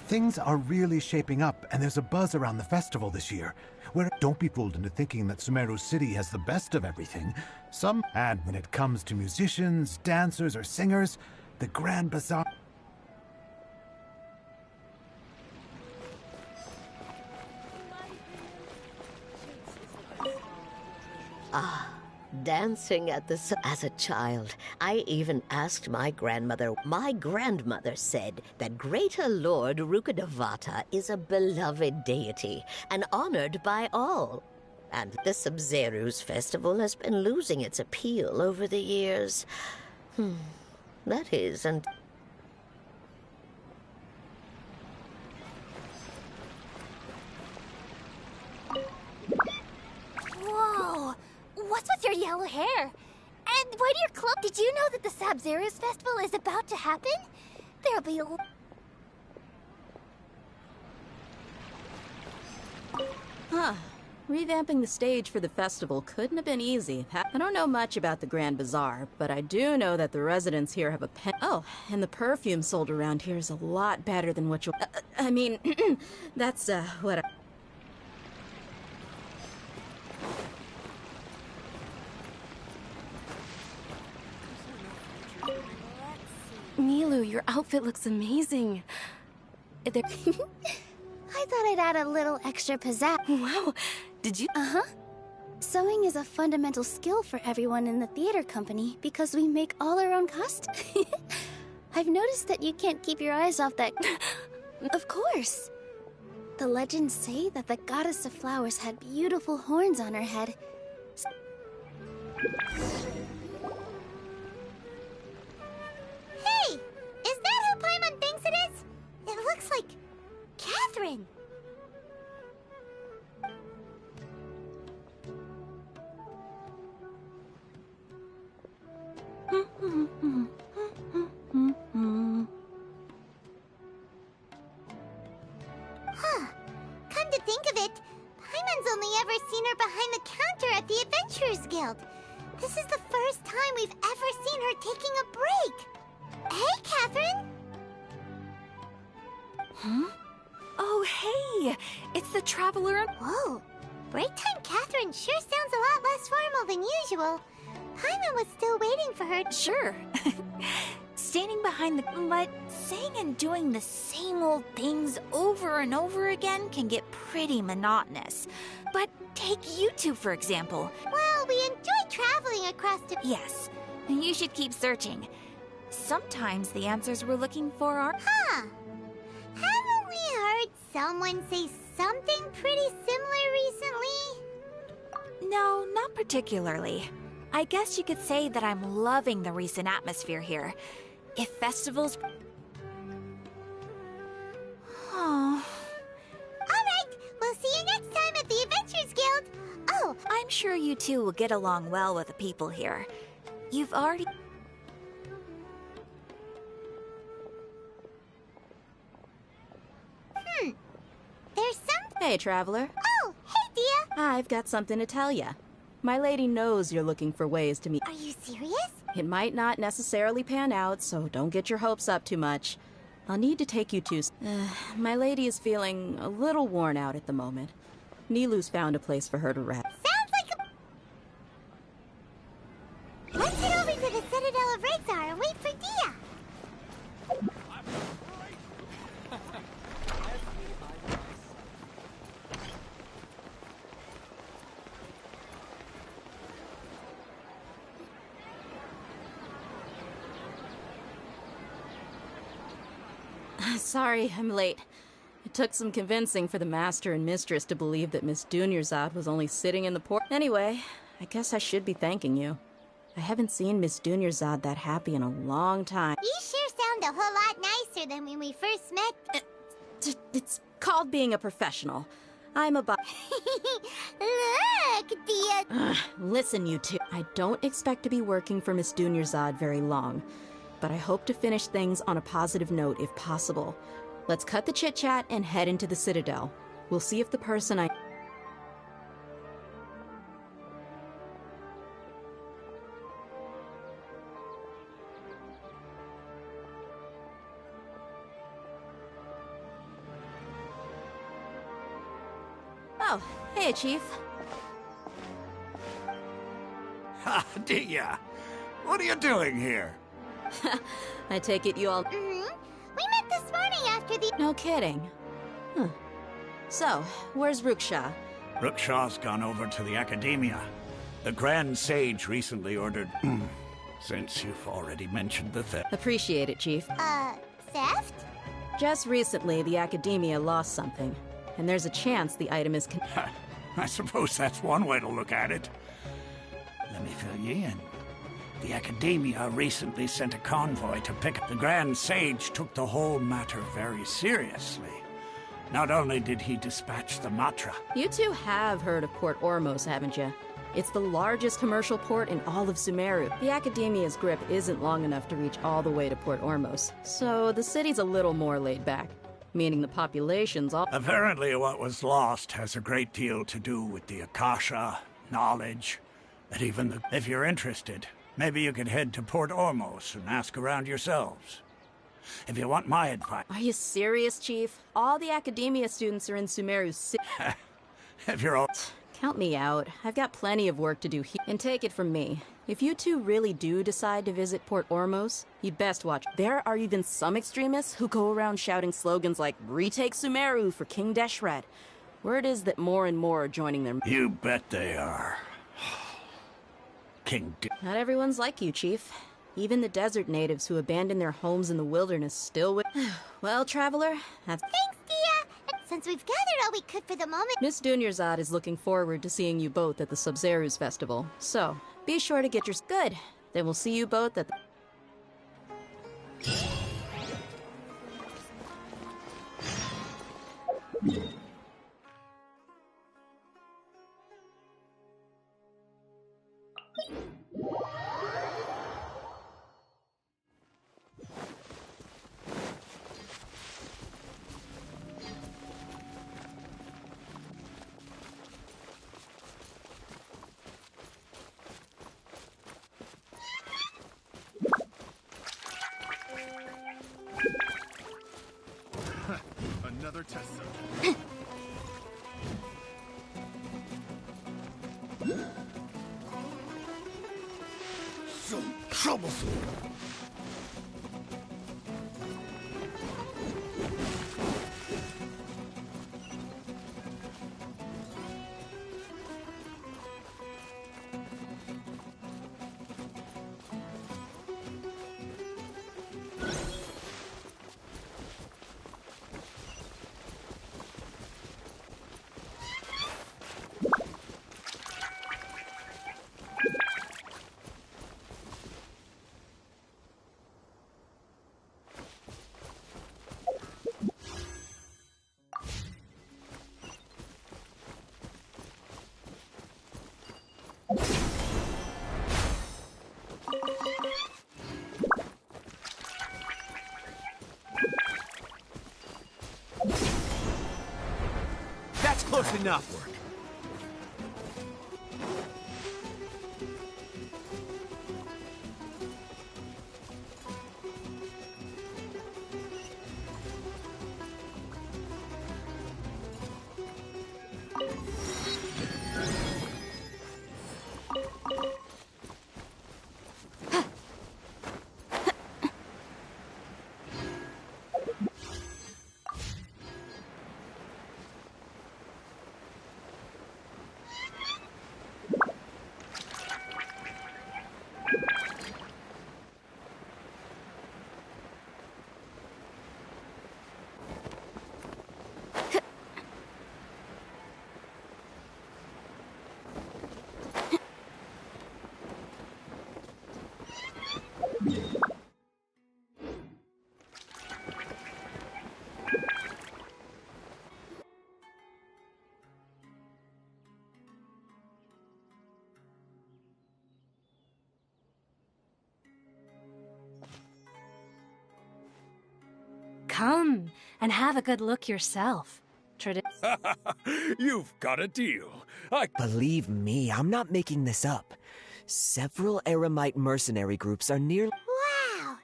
Things are really shaping up, and there's a buzz around the festival this year. Don't be fooled into thinking that Sumeru City has the best of everything. And when it comes to musicians, dancers, or singers, the Grand Bazaar... Dancing at the... As a child, I even asked my grandmother. My grandmother said that Greater Lord Rukkhadevata is a beloved deity and honored by all. And the Sub-Zeros festival has been losing its appeal over the years. That is, and... Whoa! What's with your yellow hair? And why do your clothes... Did you know that the Sub-Zeros festival is about to happen? There'll be a... Huh. Revamping the stage for the festival couldn't have been easy. I don't know much about the Grand Bazaar, but I do know that the residents here have a Oh, and the perfume sold around here is a lot better than what you'll... I mean, that's, what I... Nilou, your outfit looks amazing. I thought I'd add a little extra pizzazz. Wow, did you? Uh-huh. Sewing is a fundamental skill for everyone in the theater company because we make all our own costumes. I've noticed that you can't keep your eyes off that... Of course. The legends say that the goddess of flowers had beautiful horns on her head. Huh. Come to think of it, Paimon's only ever seen her behind the counter at the Adventurers Guild. This is the first time we've ever seen her taking a break. Hey, Catherine! Huh? Oh, hey! It's the Traveler. Whoa! Break time Catherine sure sounds a lot less formal than usual. Paimon was still waiting for her. Sure. Standing behind the... But saying and doing the same old things over and over again can get pretty monotonous. But take YouTube, for example. Well, we enjoy traveling across the... Yes, you should keep searching. Sometimes the answers we're looking for are... Huh. Haven't we heard someone say something pretty similar recently? No, not particularly. I guess you could say that I'm loving the recent atmosphere here. If festivals... Oh. Alright, we'll see you next time at the Adventurers Guild. Oh, I'm sure you two will get along well with the people here. You've already... There's some... Hey, Traveler. Oh, hey, Dia. I've got something to tell ya. My lady knows you're looking for ways to meet... Are you serious? It might not necessarily pan out, so don't get your hopes up too much. I'll need to take you to... my lady is feeling a little worn out at the moment. Nilu's found a place for her to rest. Sounds like a... Let's head over to the Citadel of Rexar and wait for Dia. Sorry, I'm late. It took some convincing for the Master and Mistress to believe that Miss Dunyarzad was only sitting in the port. Anyway, I guess I should be thanking you. I haven't seen Miss Dunyarzad that happy in a long time. You sure sound a whole lot nicer than when we first met. It's called being a professional. I'm about... Look, Dia. Listen, you two. I don't expect to be working for Miss Dunyarzad very long, but I hope to finish things on a positive note if possible. Let's cut the chit-chat and head into the Citadel. We'll see if the person I... Oh, hey, Chief. Ha, Dia! What are you doing here? I take it you all... We met this morning after the... No kidding. Huh. So, where's Ruksha? Rukshaw's gone over to the Academia. The Grand Sage recently ordered... since you've already mentioned the theft. Appreciate it, Chief. Theft? Just recently, the Academia lost something, and there's a chance the item is... I suppose that's one way to look at it. Let me fill you in. The Academia recently sent a convoy to pick up. The Grand Sage took the whole matter very seriously. Not only did he dispatch the Matra... You two have heard of Port Ormos, haven't you? It's the largest commercial port in all of Sumeru. The Academia's grip isn't long enough to reach all the way to Port Ormos, so the city's a little more laid back, meaning the population's all... Apparently what was lost has a great deal to do with the Akasha, knowledge, and even the... If you're interested, maybe you could head to Port Ormos and ask around yourselves. If you want my advice... Are you serious, Chief? All the Academia students are in Sumeru's city. If you're all... Count me out. I've got plenty of work to do here. And take it from me, if you two really do decide to visit Port Ormos, you'd best watch. There are even some extremists who go around shouting slogans like, "Retake Sumeru for King Deshret." Word is that more and more are joining them. You bet they are. King Not everyone's like you, Chief. Even the desert natives who abandoned their homes in the wilderness still with... Well, Traveler, that's... Thanks, Dia! Since we've gathered all we could for the moment... Miss Dunyarzad is looking forward to seeing you both at the Sub-Zeru's festival. So, be sure to get your... Good. Then we'll see you both at the... another test zone. So troublesome. That's close enough. Come and have a good look yourself. You've got a deal. Believe me, I'm not making this up. Several Eremite mercenary groups are near. Wow!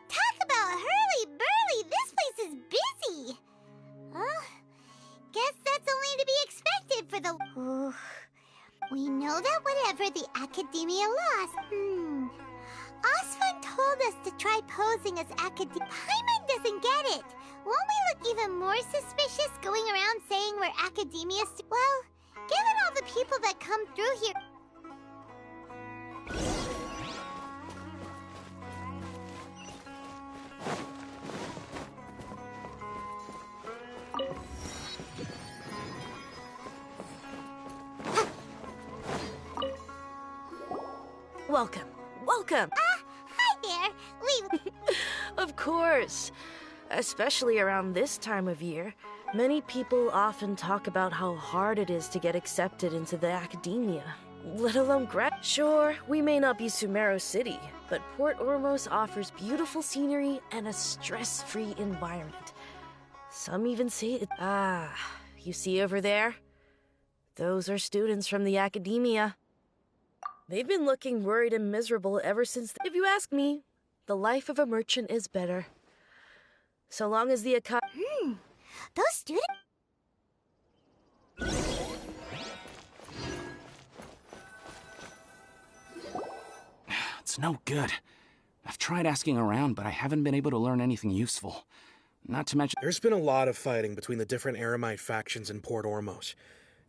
Talk about hurly-burly! This place is busy! Guess that's only to be expected for the... Ooh. We know that whatever the Academia lost... Osfun told us to try posing as Academia. Paimon doesn't get it! Won't we look even more suspicious going around saying we're Academia well, given all the people that come through here... Welcome. Welcome. Hi there. Of course. Especially around this time of year. Many people often talk about how hard it is to get accepted into the academia, let alone grad. Sure, we may not be Sumeru City, but Port Ormos offers beautiful scenery and a stress-free environment. Some even say it. You see over there? Those are students from the academia. They've been looking worried and miserable ever since. If you ask me, the life of a merchant is better. So long as the those students... It's no good. I've tried asking around, but I haven't been able to learn anything useful. Not to mention... There's been a lot of fighting between the different Eremite factions in Port Ormos.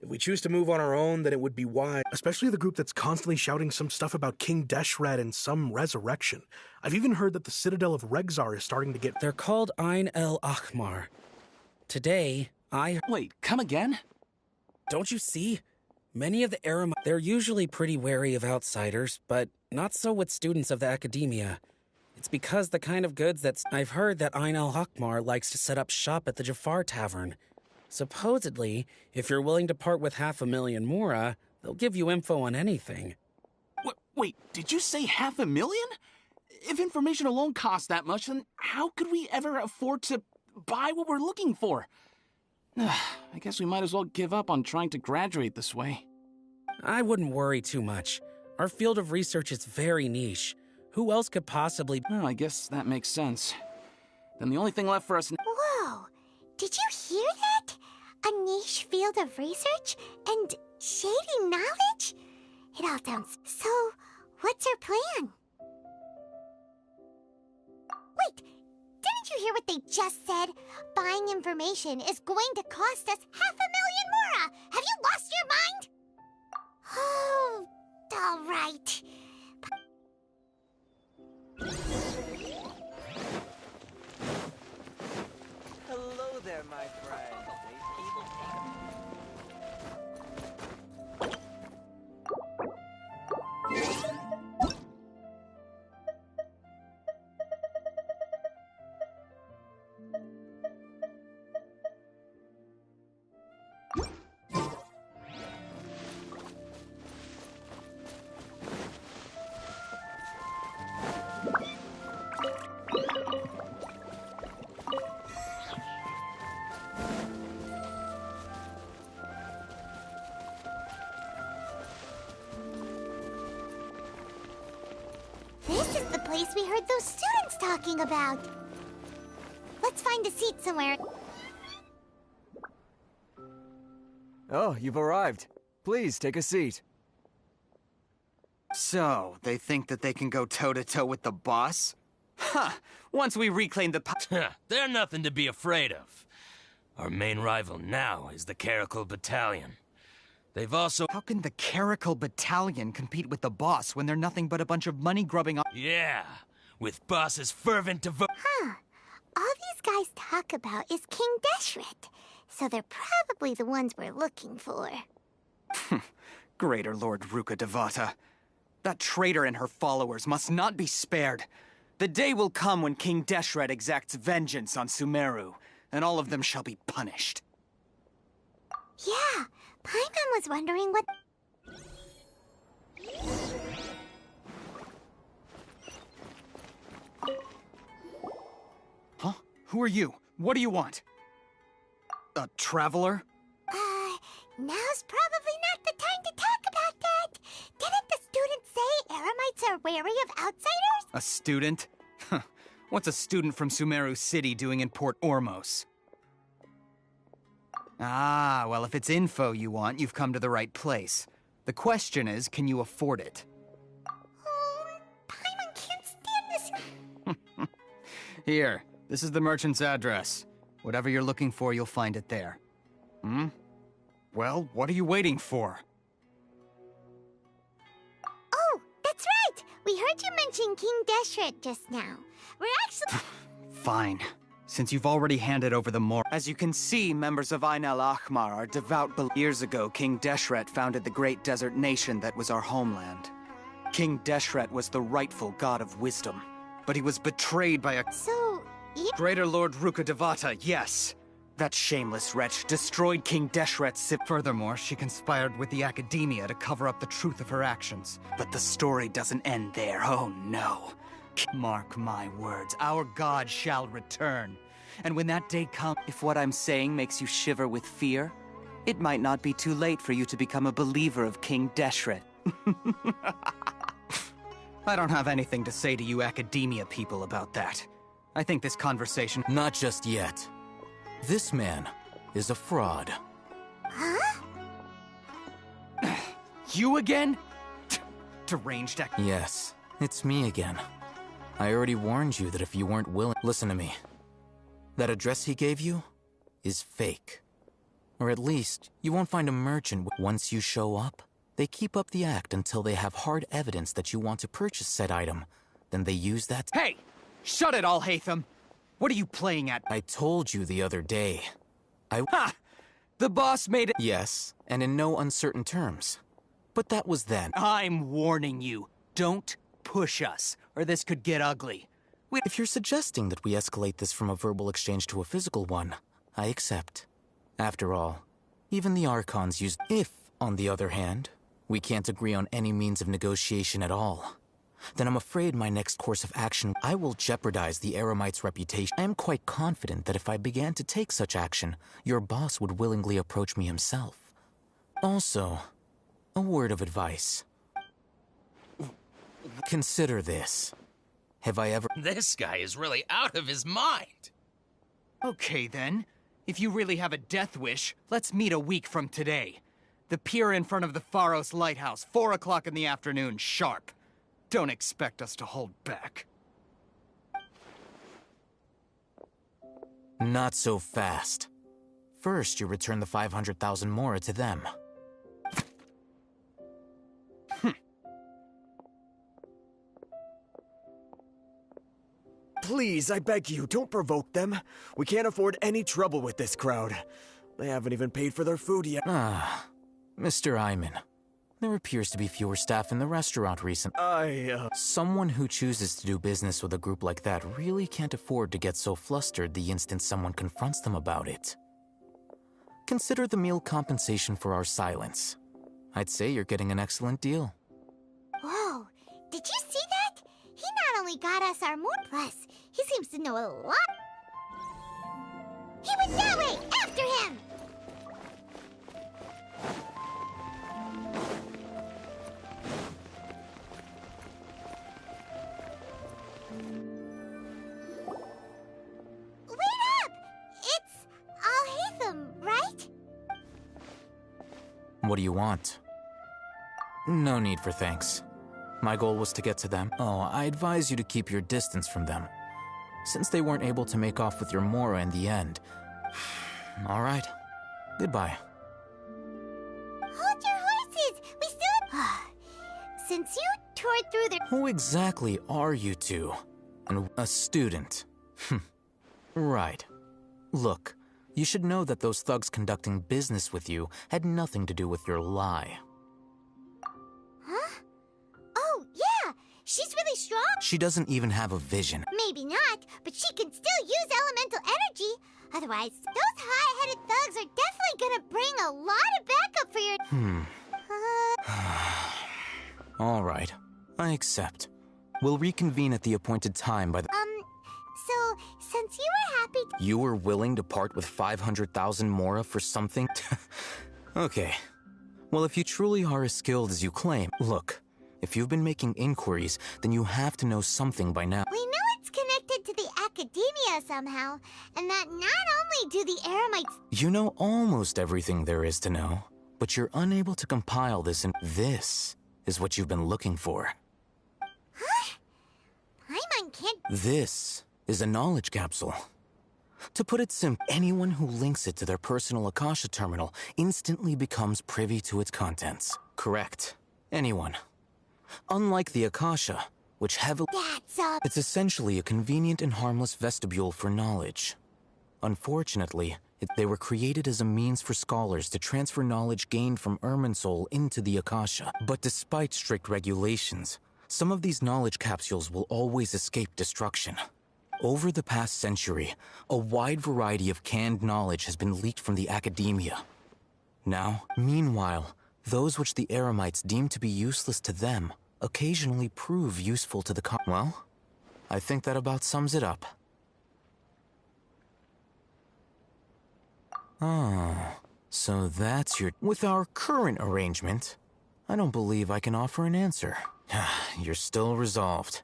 If we choose to move on our own, then it would be wise. Especially the group that's constantly shouting some stuff about King Deshret and some resurrection. I've even heard that the Citadel of Regzar is starting to get... They're called Ain el Akhmar. Today, Wait, come again? Don't you see? Many of the Eremite... They're usually pretty wary of outsiders, but not so with students of the academia. It's because the kind of goods that... I've heard that Ain el Akhmar likes to set up shop at the Jafar Tavern. Supposedly, if you're willing to part with 500,000 Mora, they'll give you info on anything. Wait, did you say 500,000? If information alone costs that much, then how could we ever afford to buy what we're looking for? I guess we might as well give up on trying to graduate this way. I wouldn't worry too much. Our field of research is very niche. Who else could possibly... Well, I guess that makes sense. Then the only thing left for us... Whoa! Did you hear that? A niche field of research and shady knowledge? It all sounds... So, what's her plan? Wait, didn't you hear what they just said? Buying information is going to cost us 500,000 mora! Have you lost your mind? Oh, all right. Hello there, my friend. This is the place we heard those students talking about. Let's find a seat somewhere. Oh, you've arrived. Please, take a seat. So, they think that they can go toe-to-toe with the boss? Huh! Once we reclaim the They're nothing to be afraid of. Our main rival now is the Caracal Battalion. They've also... How can the Caracal Battalion compete with the boss when they're nothing but a bunch of money-grubbing... Yeah, with boss's fervent devotion. Huh. All these guys talk about is King Deshret. So they're probably the ones we're looking for. Greater Lord Ruka Devata. That traitor and her followers must not be spared. The day will come when King Deshret exacts vengeance on Sumeru, and all of them shall be punished. Yeah, Paimon was wondering what... Huh? Who are you? What do you want? A traveler? Now's probably not the time to talk about that. Didn't the students say Eremites are wary of outsiders? A student? What's a student from Sumeru City doing in Port Ormos? Ah, well, if it's info you want, you've come to the right place. The question is, can you afford it? Paimon can't stand this. Here, this is the merchant's address. Whatever you're looking for, you'll find it there. Hmm? Well, what are you waiting for? Oh, that's right! We heard you mention King Deshret just now. We're actually... Fine. Since you've already handed over the more... As you can see, members of Ainel Ahmar are devout Years ago, King Deshret founded the great desert nation that was our homeland. King Deshret was the rightful god of wisdom, but he was betrayed by a... So, Greater Lord Ruka Devata, yes. That shameless wretch destroyed King Deshret's ship. Furthermore, she conspired with the Academia to cover up the truth of her actions. But the story doesn't end there, oh no. Mark my words, our god shall return. And when that day comes, if what I'm saying makes you shiver with fear, it might not be too late for you to become a believer of King Deshret. I don't have anything to say to you Academia people about that. I think this conversation... Not just yet. This man is a fraud. Huh? You again? Deranged act... Yes, it's me again. I already warned you that if you weren't willing... Listen to me. That address he gave you is fake. Or at least, you won't find a merchant. Once you show up, they keep up the act until they have hard evidence that you want to purchase said item. Then they use that... Hey! Shut it all, Hatham! What are you playing at? I told you the other day. Ha! The boss made it... Yes, and in no uncertain terms. But that was then. I'm warning you. Don't push us, or this could get ugly. If you're suggesting that we escalate this from a verbal exchange to a physical one, I accept. After all, even the Archons use... If, on the other hand, we can't agree on any means of negotiation at all, then I'm afraid my next course of action, I will jeopardize the Eremite's reputation. I am quite confident that if I began to take such action, your boss would willingly approach me himself. Also, a word of advice. Consider this. Have I ever... This guy is really out of his mind. Okay, then. If you really have a death wish, let's meet a week from today. The pier in front of the Pharos Lighthouse, 4 o'clock in the afternoon, sharp. Don't expect us to hold back. Not so fast. First, you return the 500,000 mora to them. Please, I beg you, don't provoke them. We can't afford any trouble with this crowd. They haven't even paid for their food yet. Ah, Mr. Iman. There appears to be fewer staff in the restaurant recently. Someone who chooses to do business with a group like that really can't afford to get so flustered the instant someone confronts them about it. Consider the meal compensation for our silence. I'd say you're getting an excellent deal. Whoa, did you see that? He not only got us our mood, plus he seems to know a lot. He went that way! After him! Wait up! It's Al-Haytham, right? What do you want? No need for thanks. My goal was to get to them. Oh, I advise you to keep your distance from them, since they weren't able to make off with your Mora in the end. All right. Goodbye. Hold your horses! We still... Since you tore through their... Who exactly are you two? And a student. Right. Look, you should know that those thugs conducting business with you had nothing to do with your lie. Huh? Oh, yeah! She's really strong! She doesn't even have a vision. Maybe not, but she can still use elemental energy. Otherwise, those hot-headed thugs are definitely gonna bring a lot of backup for your... All right. I accept. We'll reconvene at the appointed time by the... So, since you were happy to... You were willing to part with 500,000 Mora for something? Okay. Well, if you truly are as skilled as you claim, look, if you've been making inquiries, then you have to know something by now. We know it's connected to the academia somehow, and that not only do the Eremites... You know almost everything there is to know, but you're unable to compile this, and this is what you've been looking for. Huh? Paimon can't... This is a knowledge capsule. To put it simply, anyone who links it to their personal Akasha terminal instantly becomes privy to its contents. Correct. Anyone. Unlike the Akasha, which heavily... It's essentially a convenient and harmless vestibule for knowledge. Unfortunately, they were created as a means for scholars to transfer knowledge gained from Irminsul into the Akasha. But despite strict regulations, some of these knowledge capsules will always escape destruction. Over the past century, a wide variety of canned knowledge has been leaked from the academia. Now, meanwhile, those which the Eremites deem to be useless to them occasionally prove useful to the Well, I think that about sums it up. Ah, so that's your... With our current arrangement, I don't believe I can offer an answer. You're still resolved.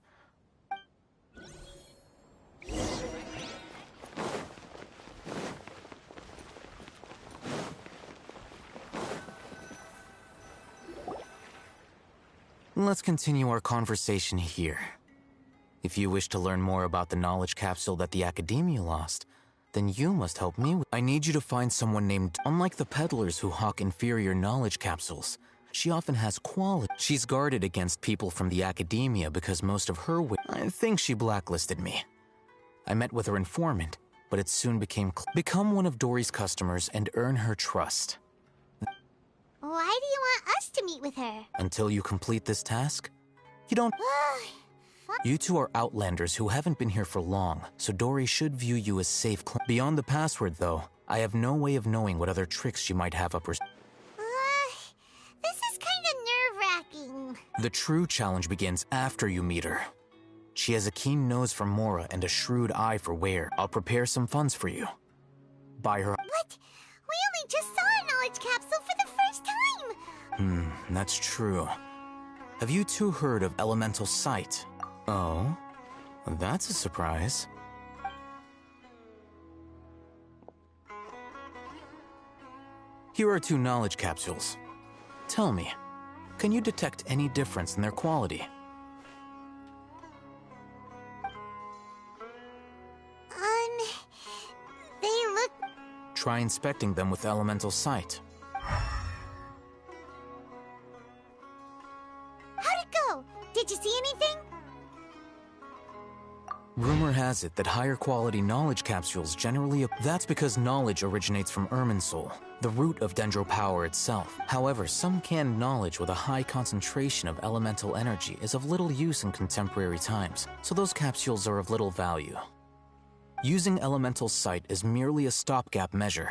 Let's continue our conversation here. If you wish to learn more about the knowledge capsule that the Academia lost, then you must help me with... I need you to find someone named... Unlike the peddlers who hawk inferior knowledge capsules, she often has quality. She's guarded against people from the Academia because most of her... I think she blacklisted me. I met with her informant, but it soon became... Become one of Dory's customers and earn her trust. Why do you want us to meet with her? Until you complete this task, you don't... You two are Outlanders who haven't been here for long, so Dory should view you as safe. Beyond the password, though, I have no way of knowing what other tricks she might have up her... This is kind of nerve-wracking. The true challenge begins after you meet her. She has a keen nose for Mora and a shrewd eye for Ware. I'll prepare some funds for you. Buy her... What? We only just saw a knowledge capsule for the first time! That's true. Have you two heard of Elemental Sight? Oh? That's a surprise. Here are 2 knowledge capsules. Tell me, can you detect any difference in their quality? They look... Try inspecting them with elemental sight. How'd it go? Did you see anything? Rumor has it that higher quality knowledge capsules generally... That's because knowledge originates from Irminsul, the root of Dendro power itself. However, some canned knowledge with a high concentration of elemental energy is of little use in contemporary times, so those capsules are of little value. Using elemental sight is merely a stopgap measure,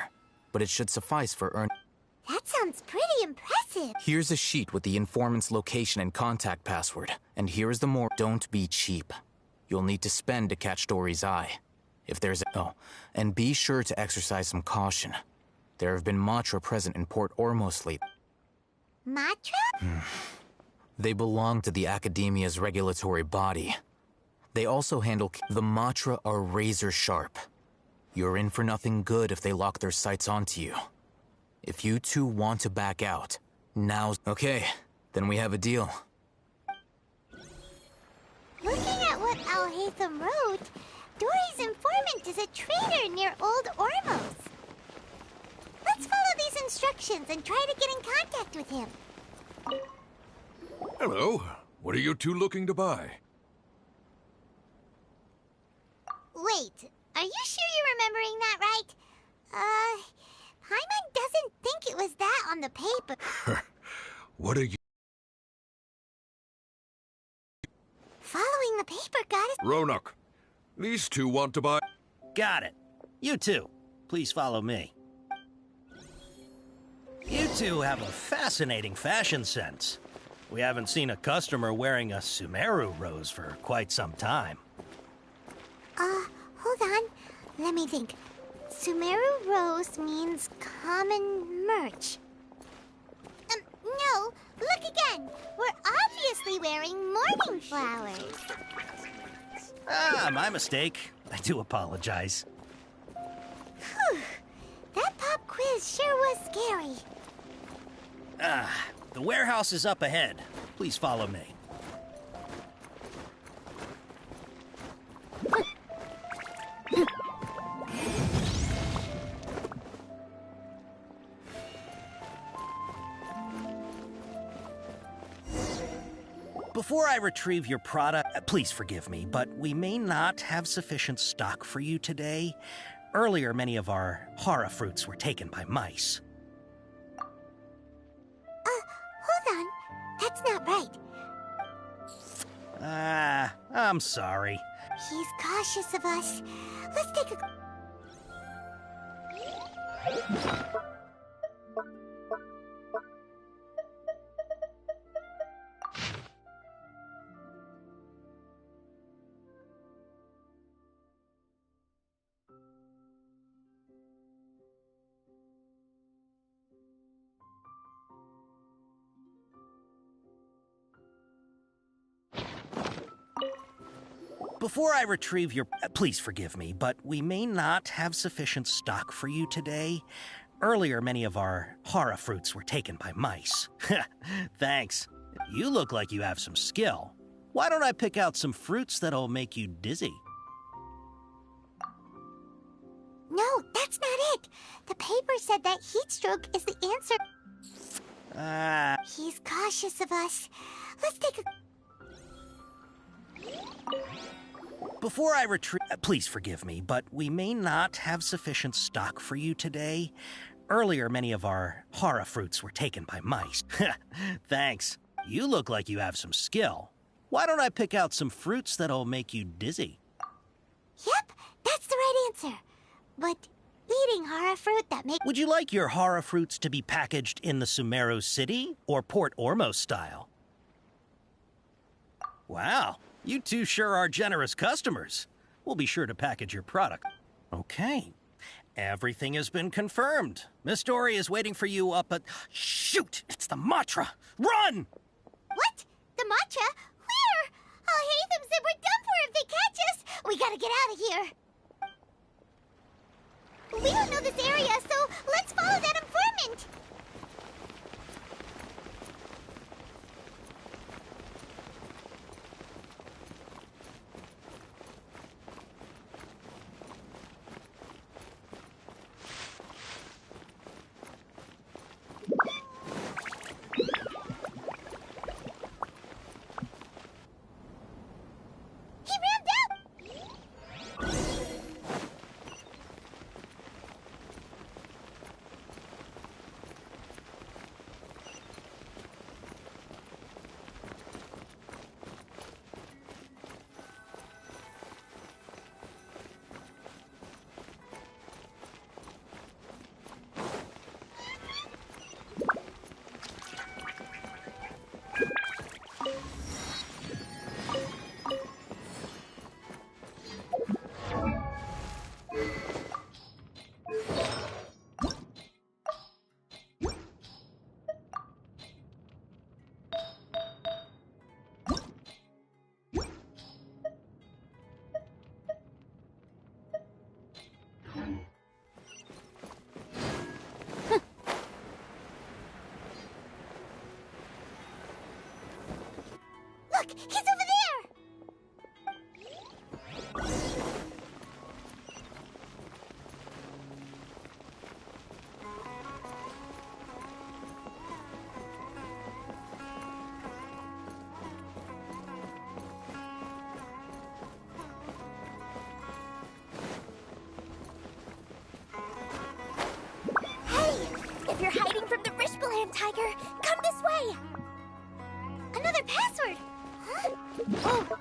but it should suffice for That sounds pretty impressive. Here's a sheet with the informant's location and contact password, and here's the more... Don't be cheap. You'll need to spend to catch Dory's eye. If there's Oh, and be sure to exercise some caution. There have been Matra present in Port Ormos lately. Matra? They belong to the Academia's regulatory body. They also handle... The Matra are razor sharp. You're in for nothing good if they lock their sights onto you. If you 2 want to back out, now's... Okay, then we have a deal. Looking at what Alhaitham wrote, Dory's informant is a traitor near Old Ormos. Let's follow these instructions and try to get in contact with him. Hello. What are you 2 looking to buy? Wait, are you sure you're remembering that right? Paimon doesn't think it was that on the paper. What are you... Following the paper got us... Roanoke, these 2 want to buy... Got it. You 2, please follow me. You 2 have a fascinating fashion sense. We haven't seen a customer wearing a Sumeru rose for quite some time. Hold on. Let me think. Sumeru rose means common merch. No, look again. We're obviously wearing morning flowers. Ah, my mistake. I do apologize. Whew. That pop quiz sure was scary. The warehouse is up ahead. Please follow me. Before I retrieve your product, please forgive me, but we may not have sufficient stock for you today. Earlier, many of our hara fruits were taken by mice. Hold on. That's not right. I'm sorry. He's cautious of us. Let's take a... Before I retrieve your... please forgive me, but we may not have sufficient stock for you today. Earlier, many of our hara fruits were taken by mice. Thanks. You look like you have some skill. Why don't I pick out some fruits that'll make you dizzy? No, that's not it. The paper said that heat stroke is the answer. He's cautious of us. Let's take a... Before I retrieve... please forgive me, but we may not have sufficient stock for you today. Earlier, many of our hara fruits were taken by mice. Thanks. You look like you have some skill. Why don't I pick out some fruits that'll make you dizzy? Yep, that's the right answer. But eating hara fruit that make... Would you like your hara fruits to be packaged in the Sumeru City or Port Ormos style? Wow, you 2 sure are generous customers. We'll be sure to package your product. Okay. Everything has been confirmed. Miss Dory is waiting for you up at... Shoot! It's the Matra! Run! What? The Matra? Where? Alhaitham said we're done for if they catch us. We gotta get out of here. We don't know this area, so let's follow that informant. hint! He rammed up! Look, he's over there! Hey! If you're hiding from the Rishbaland tiger, come this way! Another password! Huh? Oh!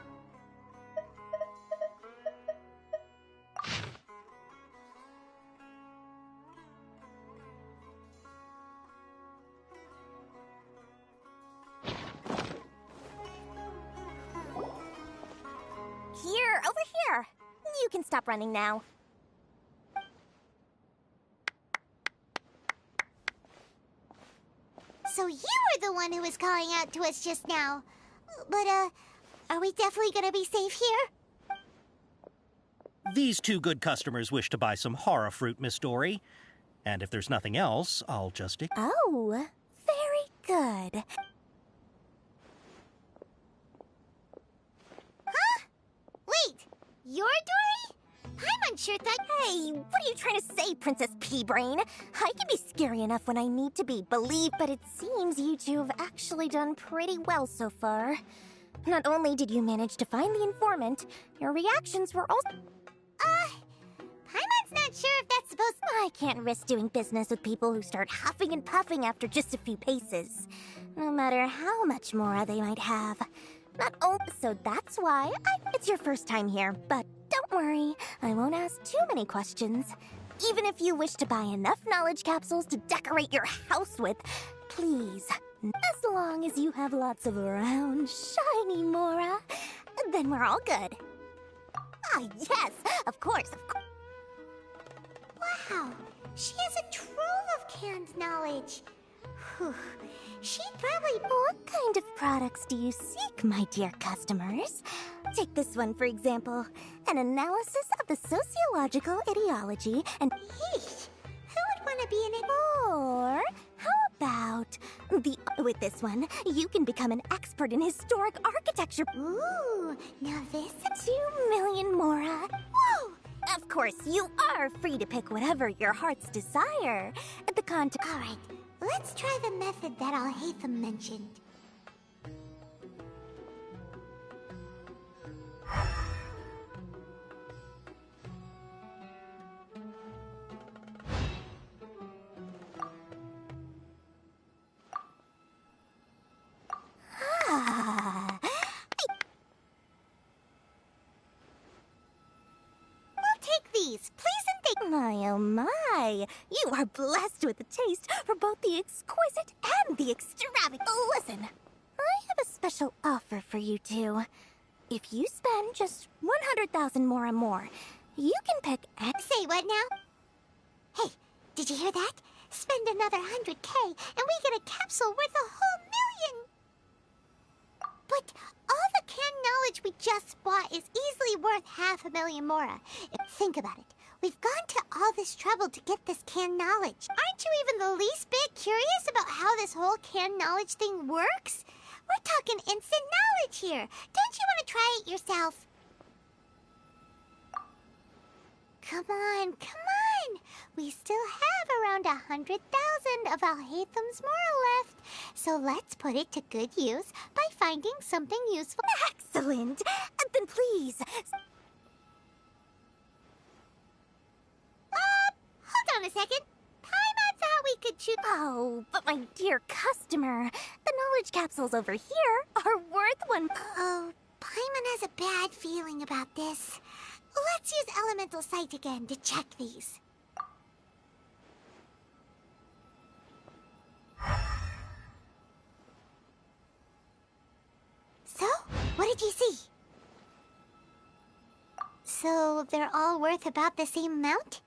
Here, over here. You can stop running now. So you were the one who was calling out to us just now. But, are we definitely gonna be safe here? These two good customers wish to buy some horror fruit, Miss Dory. And if there's nothing else, I'll just... Oh, very good. Huh? Wait, you're Dory? I'm unsure that... Hey, what are you trying to say, Princess Pea-Brain? I can be scary enough when I need to be, believe, but it seems you two have actually done pretty well so far. Not only did you manage to find the informant, your reactions were also... Paimon's not sure if that's supposed... I can't risk doing business with people who start huffing and puffing after just a few paces, no matter how much more they might have. Not only... So that's why it's your first time here, but don't worry, I won't ask too many questions. Even if you wish to buy enough knowledge capsules to decorate your house with, please, as long as you have lots of round, shiny Mora, then we're all good. Ah, yes, of course, of course. Wow, she has a trove of canned knowledge. Whew. She'd probably... What kind of products do you seek, my dear customers? Take this one, for example. An analysis of the sociological ideology and... Yeesh, who would want to be in it? Or how about the... With this one, you can become an expert in historic architecture. Ooh, now this... 2 million Mora. Whoa! Of course, you are free to pick whatever your heart's desire. The content... All right, let's try the method that Al-Haytham mentioned. Ah. We'll take these, please and thank... My, oh my. You are blessed with a taste for both the exquisite and the extravagant. Listen, I have a special offer for you two. If you spend just 100,000 more and more, you can pick... Say what now? Hey, did you hear that? Spend another 100K and we get a capsule worth a whole million! But all the canned knowledge we just bought is easily worth 500,000 Mora. Think about it. We've gone to all this trouble to get this canned knowledge. Aren't you even the least bit curious about how this whole canned knowledge thing works? We're talking instant knowledge here. Don't you want to try it yourself? Come on, come on! We still have around 100,000 of Alhaitham's moral left. So let's put it to good use by finding something useful. Excellent! Then please... Hold on a second. Paimon thought we could choose... Oh, but my dear customer, the knowledge capsules over here are worth one... Oh, Paimon has a bad feeling about this. Let's use Elemental Sight again to check these. So, what did you see? So, they're all worth about the same amount?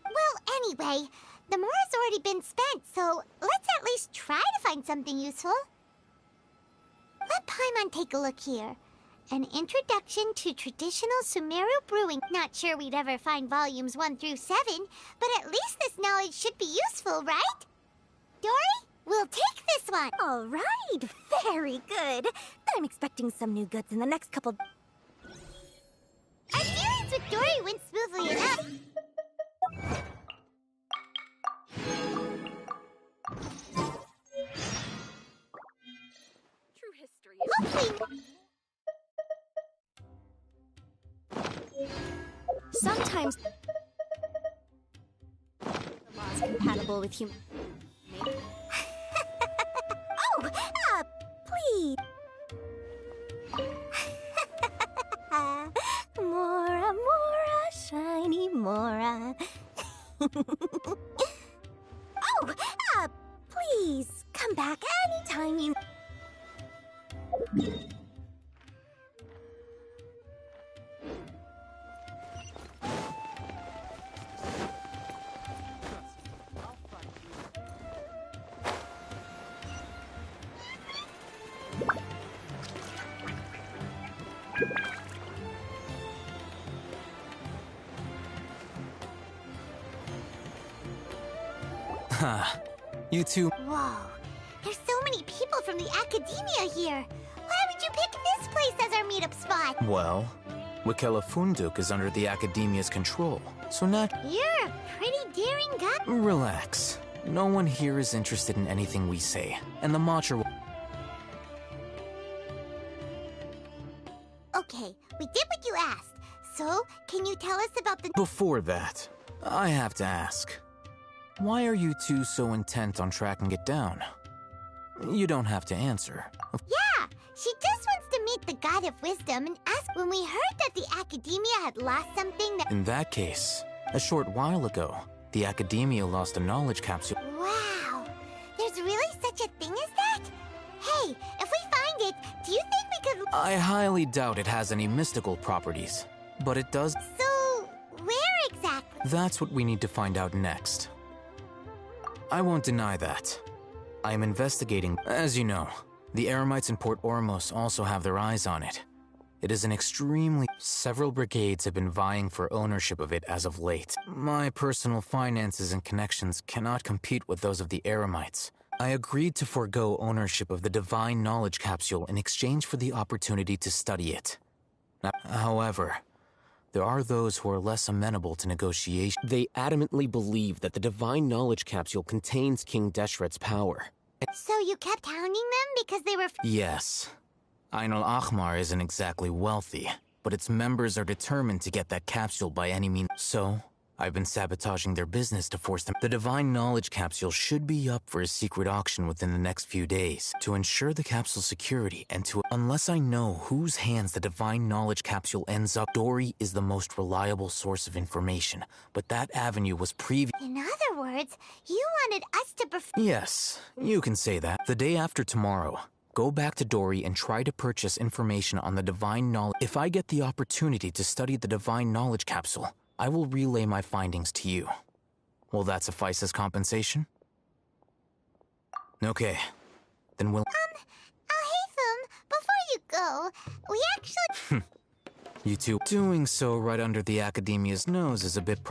Well, anyway, the more has already been spent, so let's at least try to find something useful. Let Paimon take a look here. An introduction to traditional Sumeru brewing. Not sure we'd ever find volumes 1 through 7, but at least this knowledge should be useful, right? Dory, we'll take this one. All right, very good. I'm expecting some new goods in the next couple... Our dealings with Dory went smoothly enough. True history. Hopefully... Sometimes... the law's compatible with human... Oh! Please! Mora, Mora, shiny Mora. Oh! Please, come back anytime you... You two... Whoa, there's so many people from the academia here. Why would you pick this place as our meetup spot? Well, Wakela Funduk is under the Academia's control, so not... You're a pretty daring guy. Relax. No one here is interested in anything we say, and the Matcha... Okay, we did what you asked. So, can you tell us about the... Before that, I have to ask. Why are you two so intent on tracking it down? You don't have to answer. Yeah, she just wants to meet the God of Wisdom and ask when we heard that the Academia had lost something that... In that case, a short while ago, the Academia lost a knowledge capsule. Wow, there's really such a thing as that? Hey, if we find it, do you think we could... I highly doubt it has any mystical properties, but it does... So, where exactly? That's what we need to find out next. I won't deny that. I am investigating. As you know, the Eremites in Port Ormos also have their eyes on it. It is an extremely... Several brigades have been vying for ownership of it as of late. My personal finances and connections cannot compete with those of the Eremites. I agreed to forego ownership of the Divine Knowledge Capsule in exchange for the opportunity to study it. However, there are those who are less amenable to negotiation. They adamantly believe that the Divine Knowledge Capsule contains King Deshret's power. So you kept hounding them because they were... Yes. Ain al-Ahmar isn't exactly wealthy, but its members are determined to get that capsule by any means. So, I've been sabotaging their business to force them. The Divine Knowledge Capsule should be up for a secret auction within the next few days to ensure the capsule's security and to... Unless I know whose hands the Divine Knowledge Capsule ends up, Dory is the most reliable source of information, but that avenue was In other words, you wanted us to Yes, you can say that. The day after tomorrow, go back to Dory and try to purchase information on the Divine Knowledge. If I get the opportunity to study the Divine Knowledge Capsule, I will relay my findings to you. Will that suffice as compensation? Okay, then we'll... Alhaitham, before you go, we actually... You two doing so right under the Academia's nose is a bit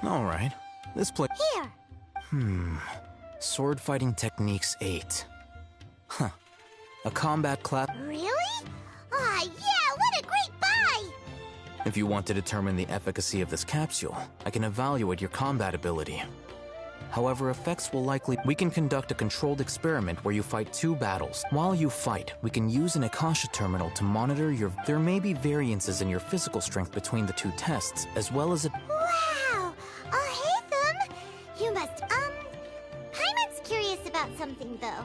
Alright. This place. Here. Sword fighting techniques 8. Huh. A combat class. Really? Ah, yeah, what a great buy! If you want to determine the efficacy of this capsule, I can evaluate your combat ability. However, effects will likely... We can conduct a controlled experiment where you fight 2 battles. While you fight, we can use an Akasha terminal to monitor your... There may be variances in your physical strength between the 2 tests, as well as a... Wow! Oh, hey, Thumb! You must, Paimon's curious about something, though.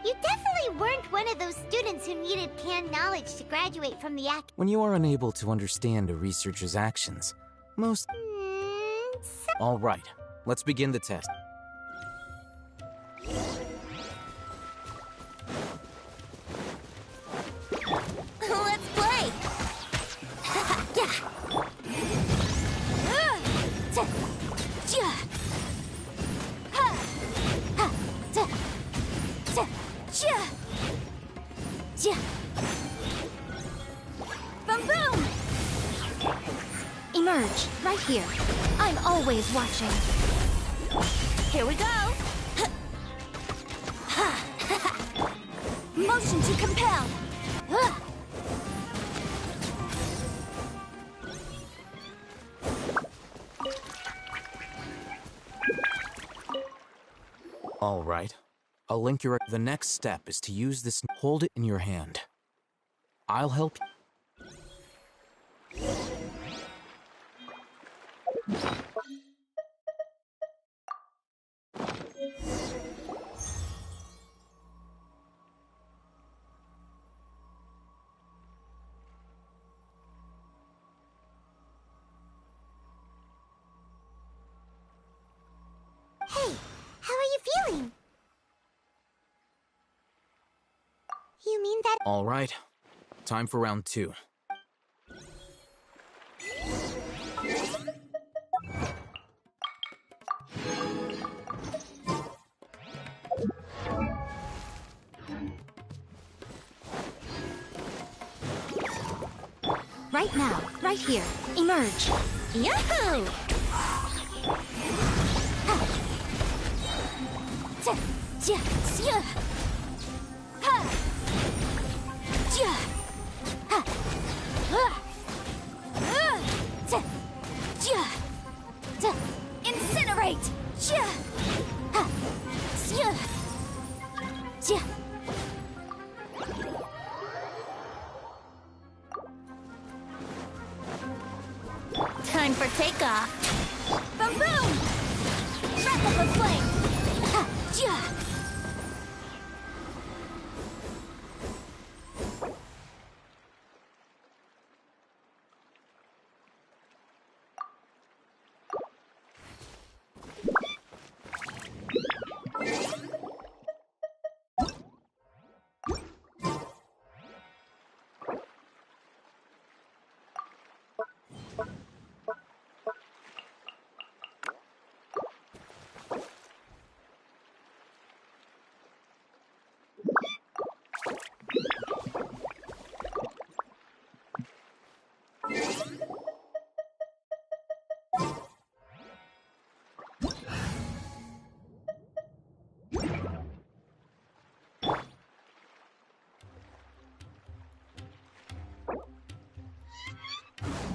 You definitely weren't one of those students who needed canned knowledge to graduate from the When you are unable to understand a researcher's actions, most... Alright, let's begin the test. Let's play! Boom boom! Emerge, right here. I'm always watching. Here we go! Motion to compel! Alright. I'll link your... The next step is to use this... Hold it in your hand. I'll help... Hey, how are you feeling? You mean that... Alright. Time for round 2. Right now, right here. Emerge. Yahoo! Incinerate! Time for takeoff. Boom boom! Wrap up a flame!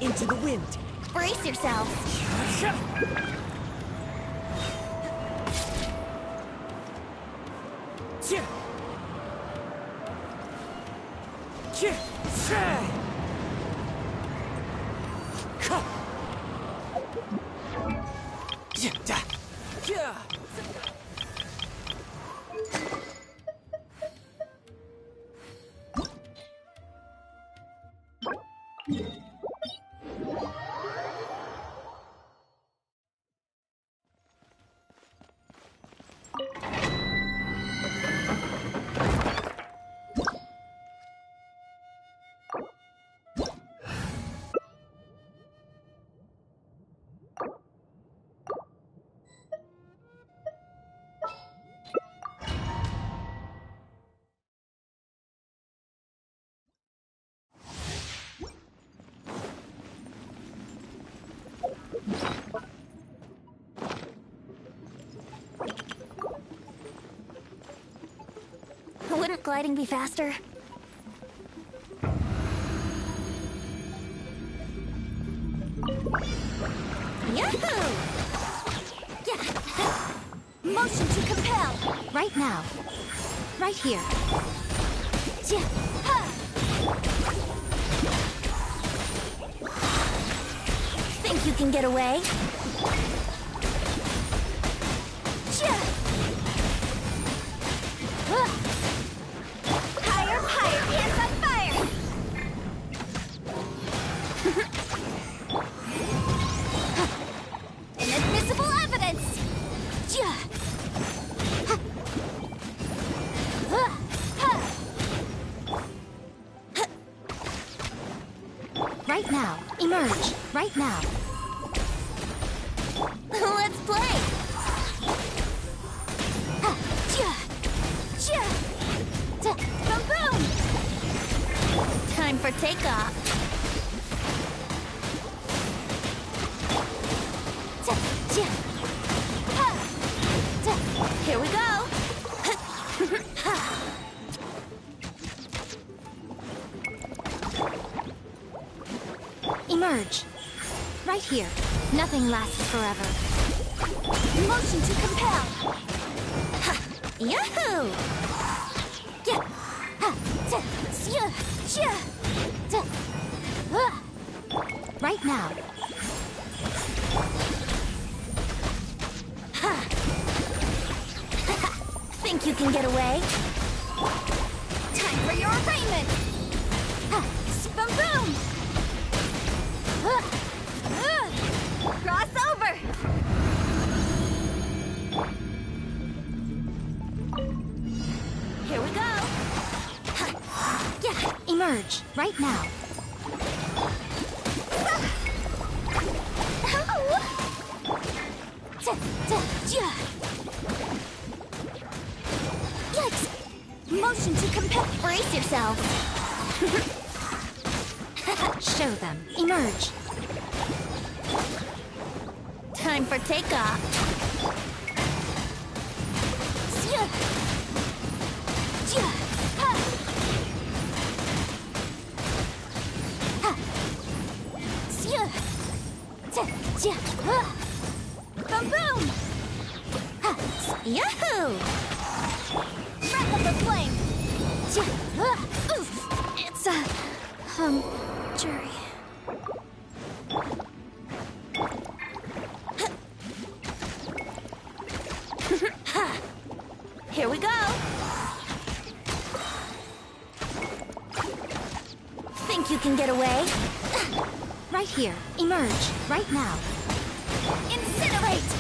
Into the wind. Brace yourselves. Wouldn't gliding be faster? Yahoo! Yeah. Motion to compel. Right now. Right here. Yeah. Ha. Think you can get away? Yeah. Higher, higher, hands on fire! Inadmissible evidence! Right now, emerge. Right now. Let's play! Boom, boom! Time for takeoff. Here we go. Emerge. Right here. Nothing lasts forever. Motion to compel. Yahoo! Right now. Think you can get away? Time for your arraignment! Boom boom! Cross over! Here we go! Emerge, right now. Yikes! Motion to compel. Brace yourself. Show them. Emerge. Time for takeoff. Boom boom! Yahoo! Wrap up the flame! Oof! It's a jury. Here we go! Think you can get away? Right here. Emerge. Right now. Incinerate!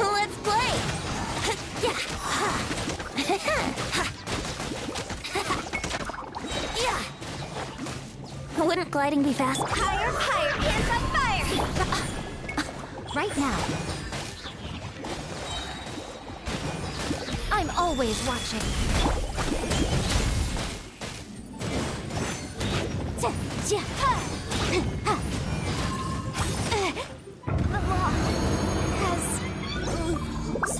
Let's play! Wouldn't gliding be fast? Higher, higher, hands on fire! Right now. I'm always watching. The law has rules.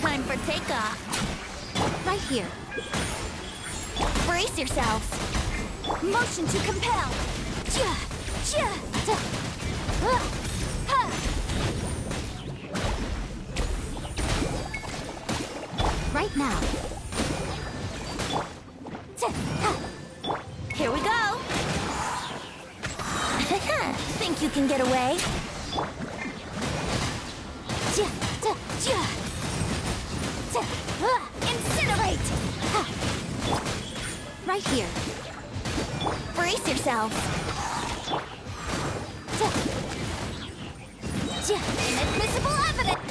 Time for takeoff. Right here. Brace yourselves. Motion to compel. Ja, ja, da. Ha. Right now. Ta, ha. Here we go. Think you can get away? Ja, da, ja. Incinerate! Right here. Brace yourselves. Inadmissible evidence!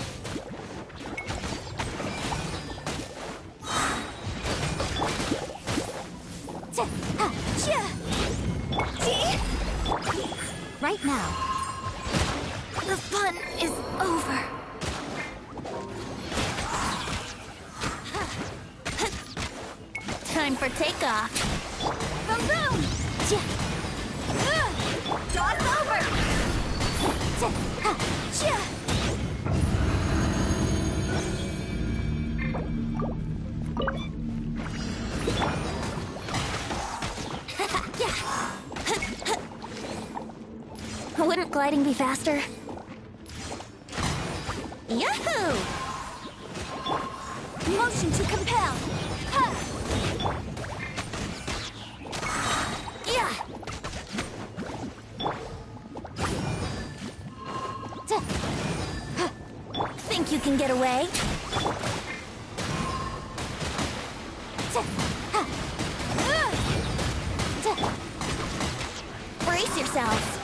Right now. The fun is over. Time for takeoff. Boom, boom! Toss over! Wouldn't gliding be faster? Yahoo! Motion to compel. Ha! Yeah. Think you can get away? Brace yourselves.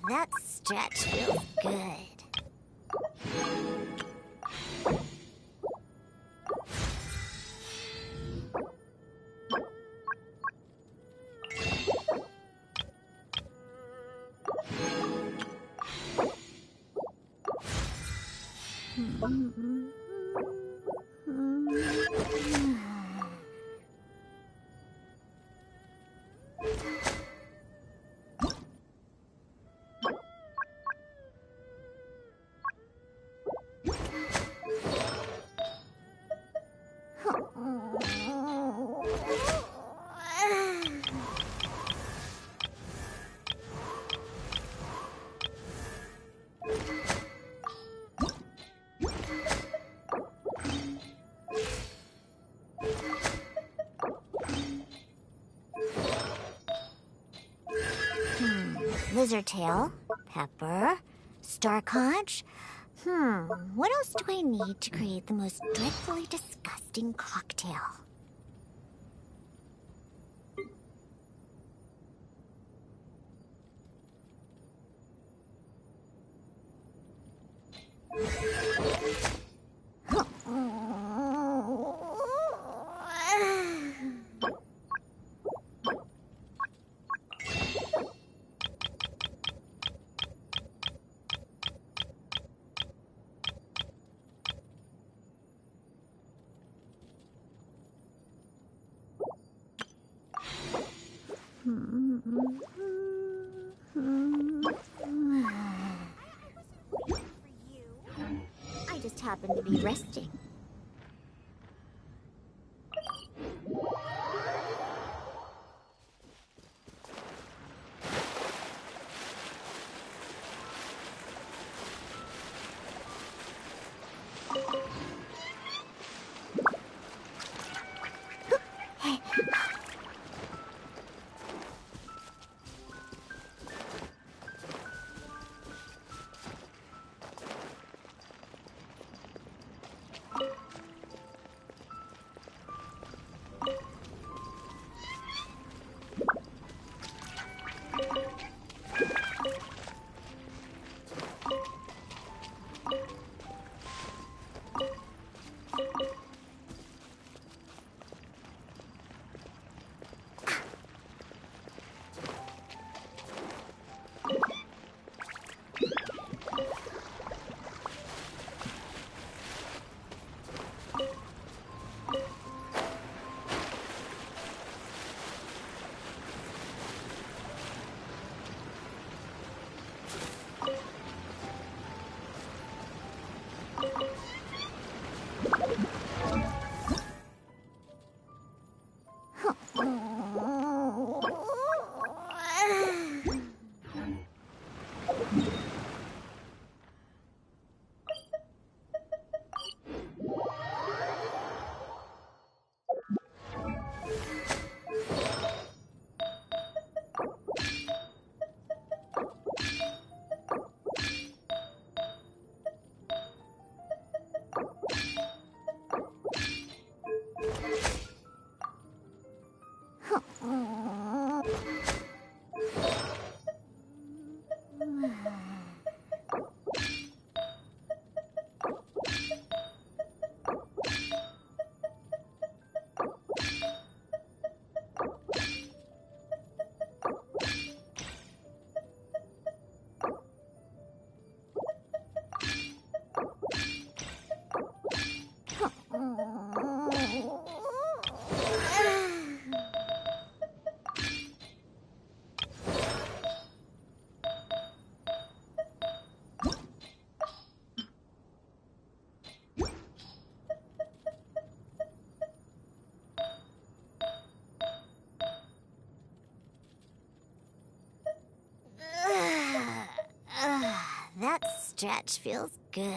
That stretch feels good. Lizardtail, Pepper, Star Conch. What else do I need to create the most dreadfully disgusting cocktail? I just happened to be resting. That stretch feels good.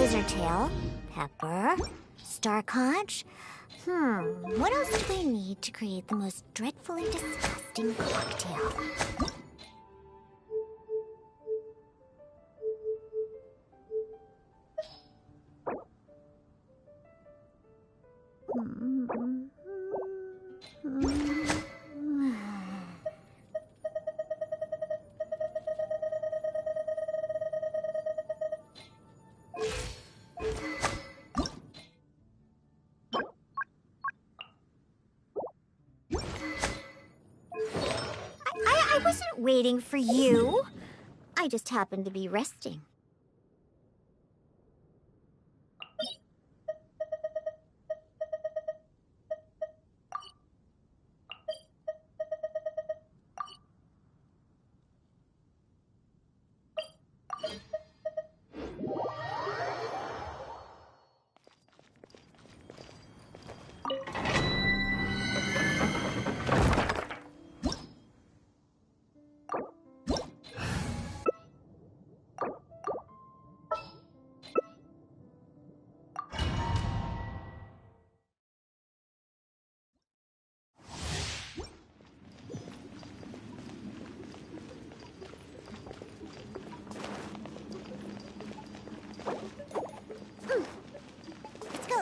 Lizard Tail, Pepper, Star Conch. What else do I need to create the most dreadful and disgusting cocktail? I wasn't waiting for you. I just happened to be resting.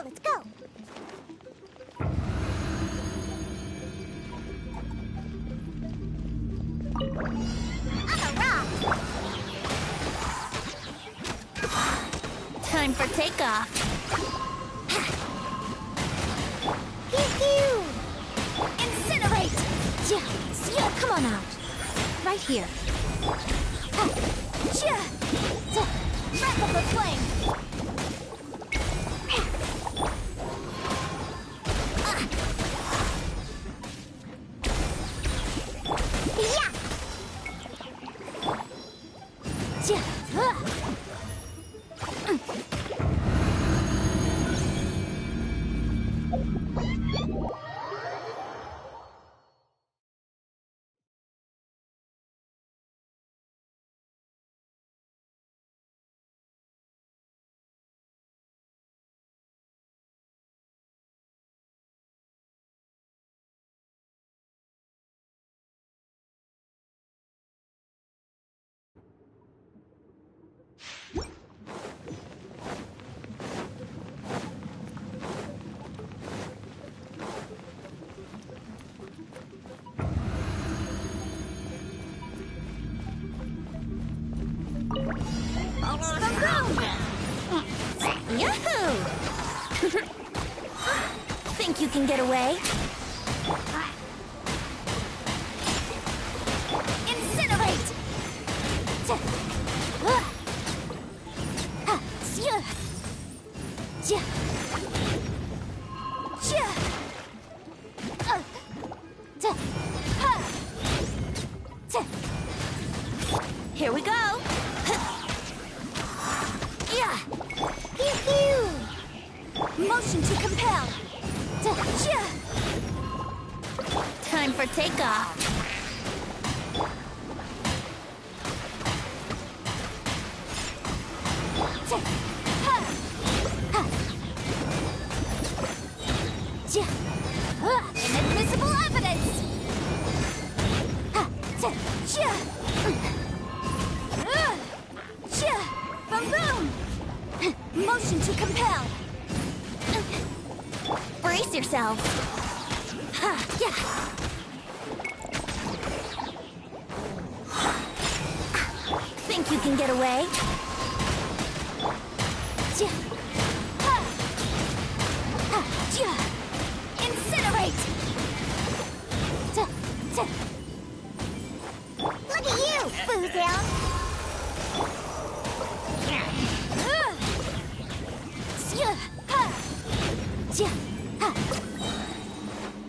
Let's go. Time for takeoff. Pew! Incinerate! Yeah, come on out. Right here. Wrap up the flame. Yahoo! Think you can get away? Incinerate! Here we go! Motion to compel. Time for takeoff. Inadmissible evidence. Boom boom. Motion to compel. Brace yourself. Think you can get away? Incinerate! Look at you, Boozle!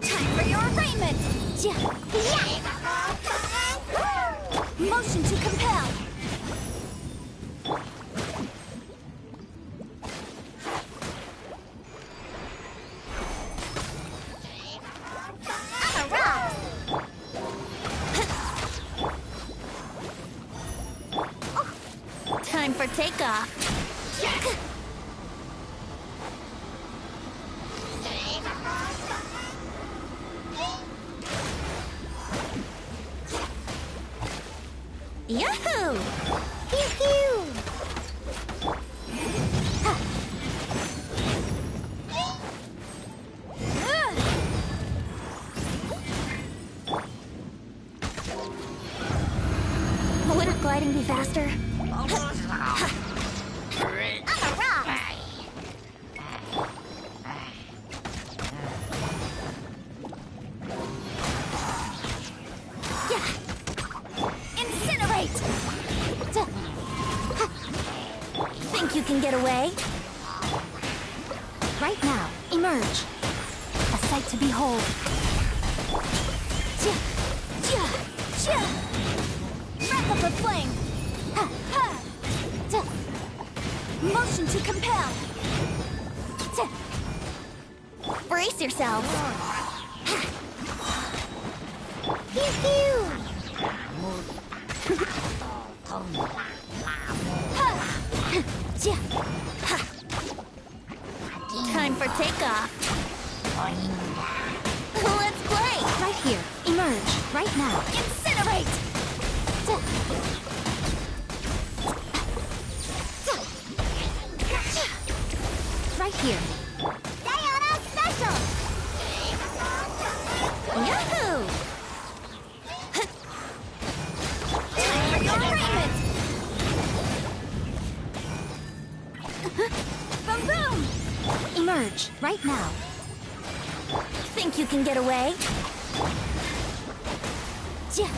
Time for your arraignment! Motion to compel! Time for takeoff! Yahoo! Pew pew! Wouldn't gliding be faster? I'm a rock! Yeah! Incinerate! Think you can get away? Right now, emerge. A sight to behold. Wrap up the flame! Motion to compel! Brace yourself! Pew pew! Time for takeoff! Let's play! Right here, emerge, right now. Incinerate! Right here. Diana Special! Yahoo! Time for your arraignment! Boom boom! Emerge, right now. Think you can get away? Yeah!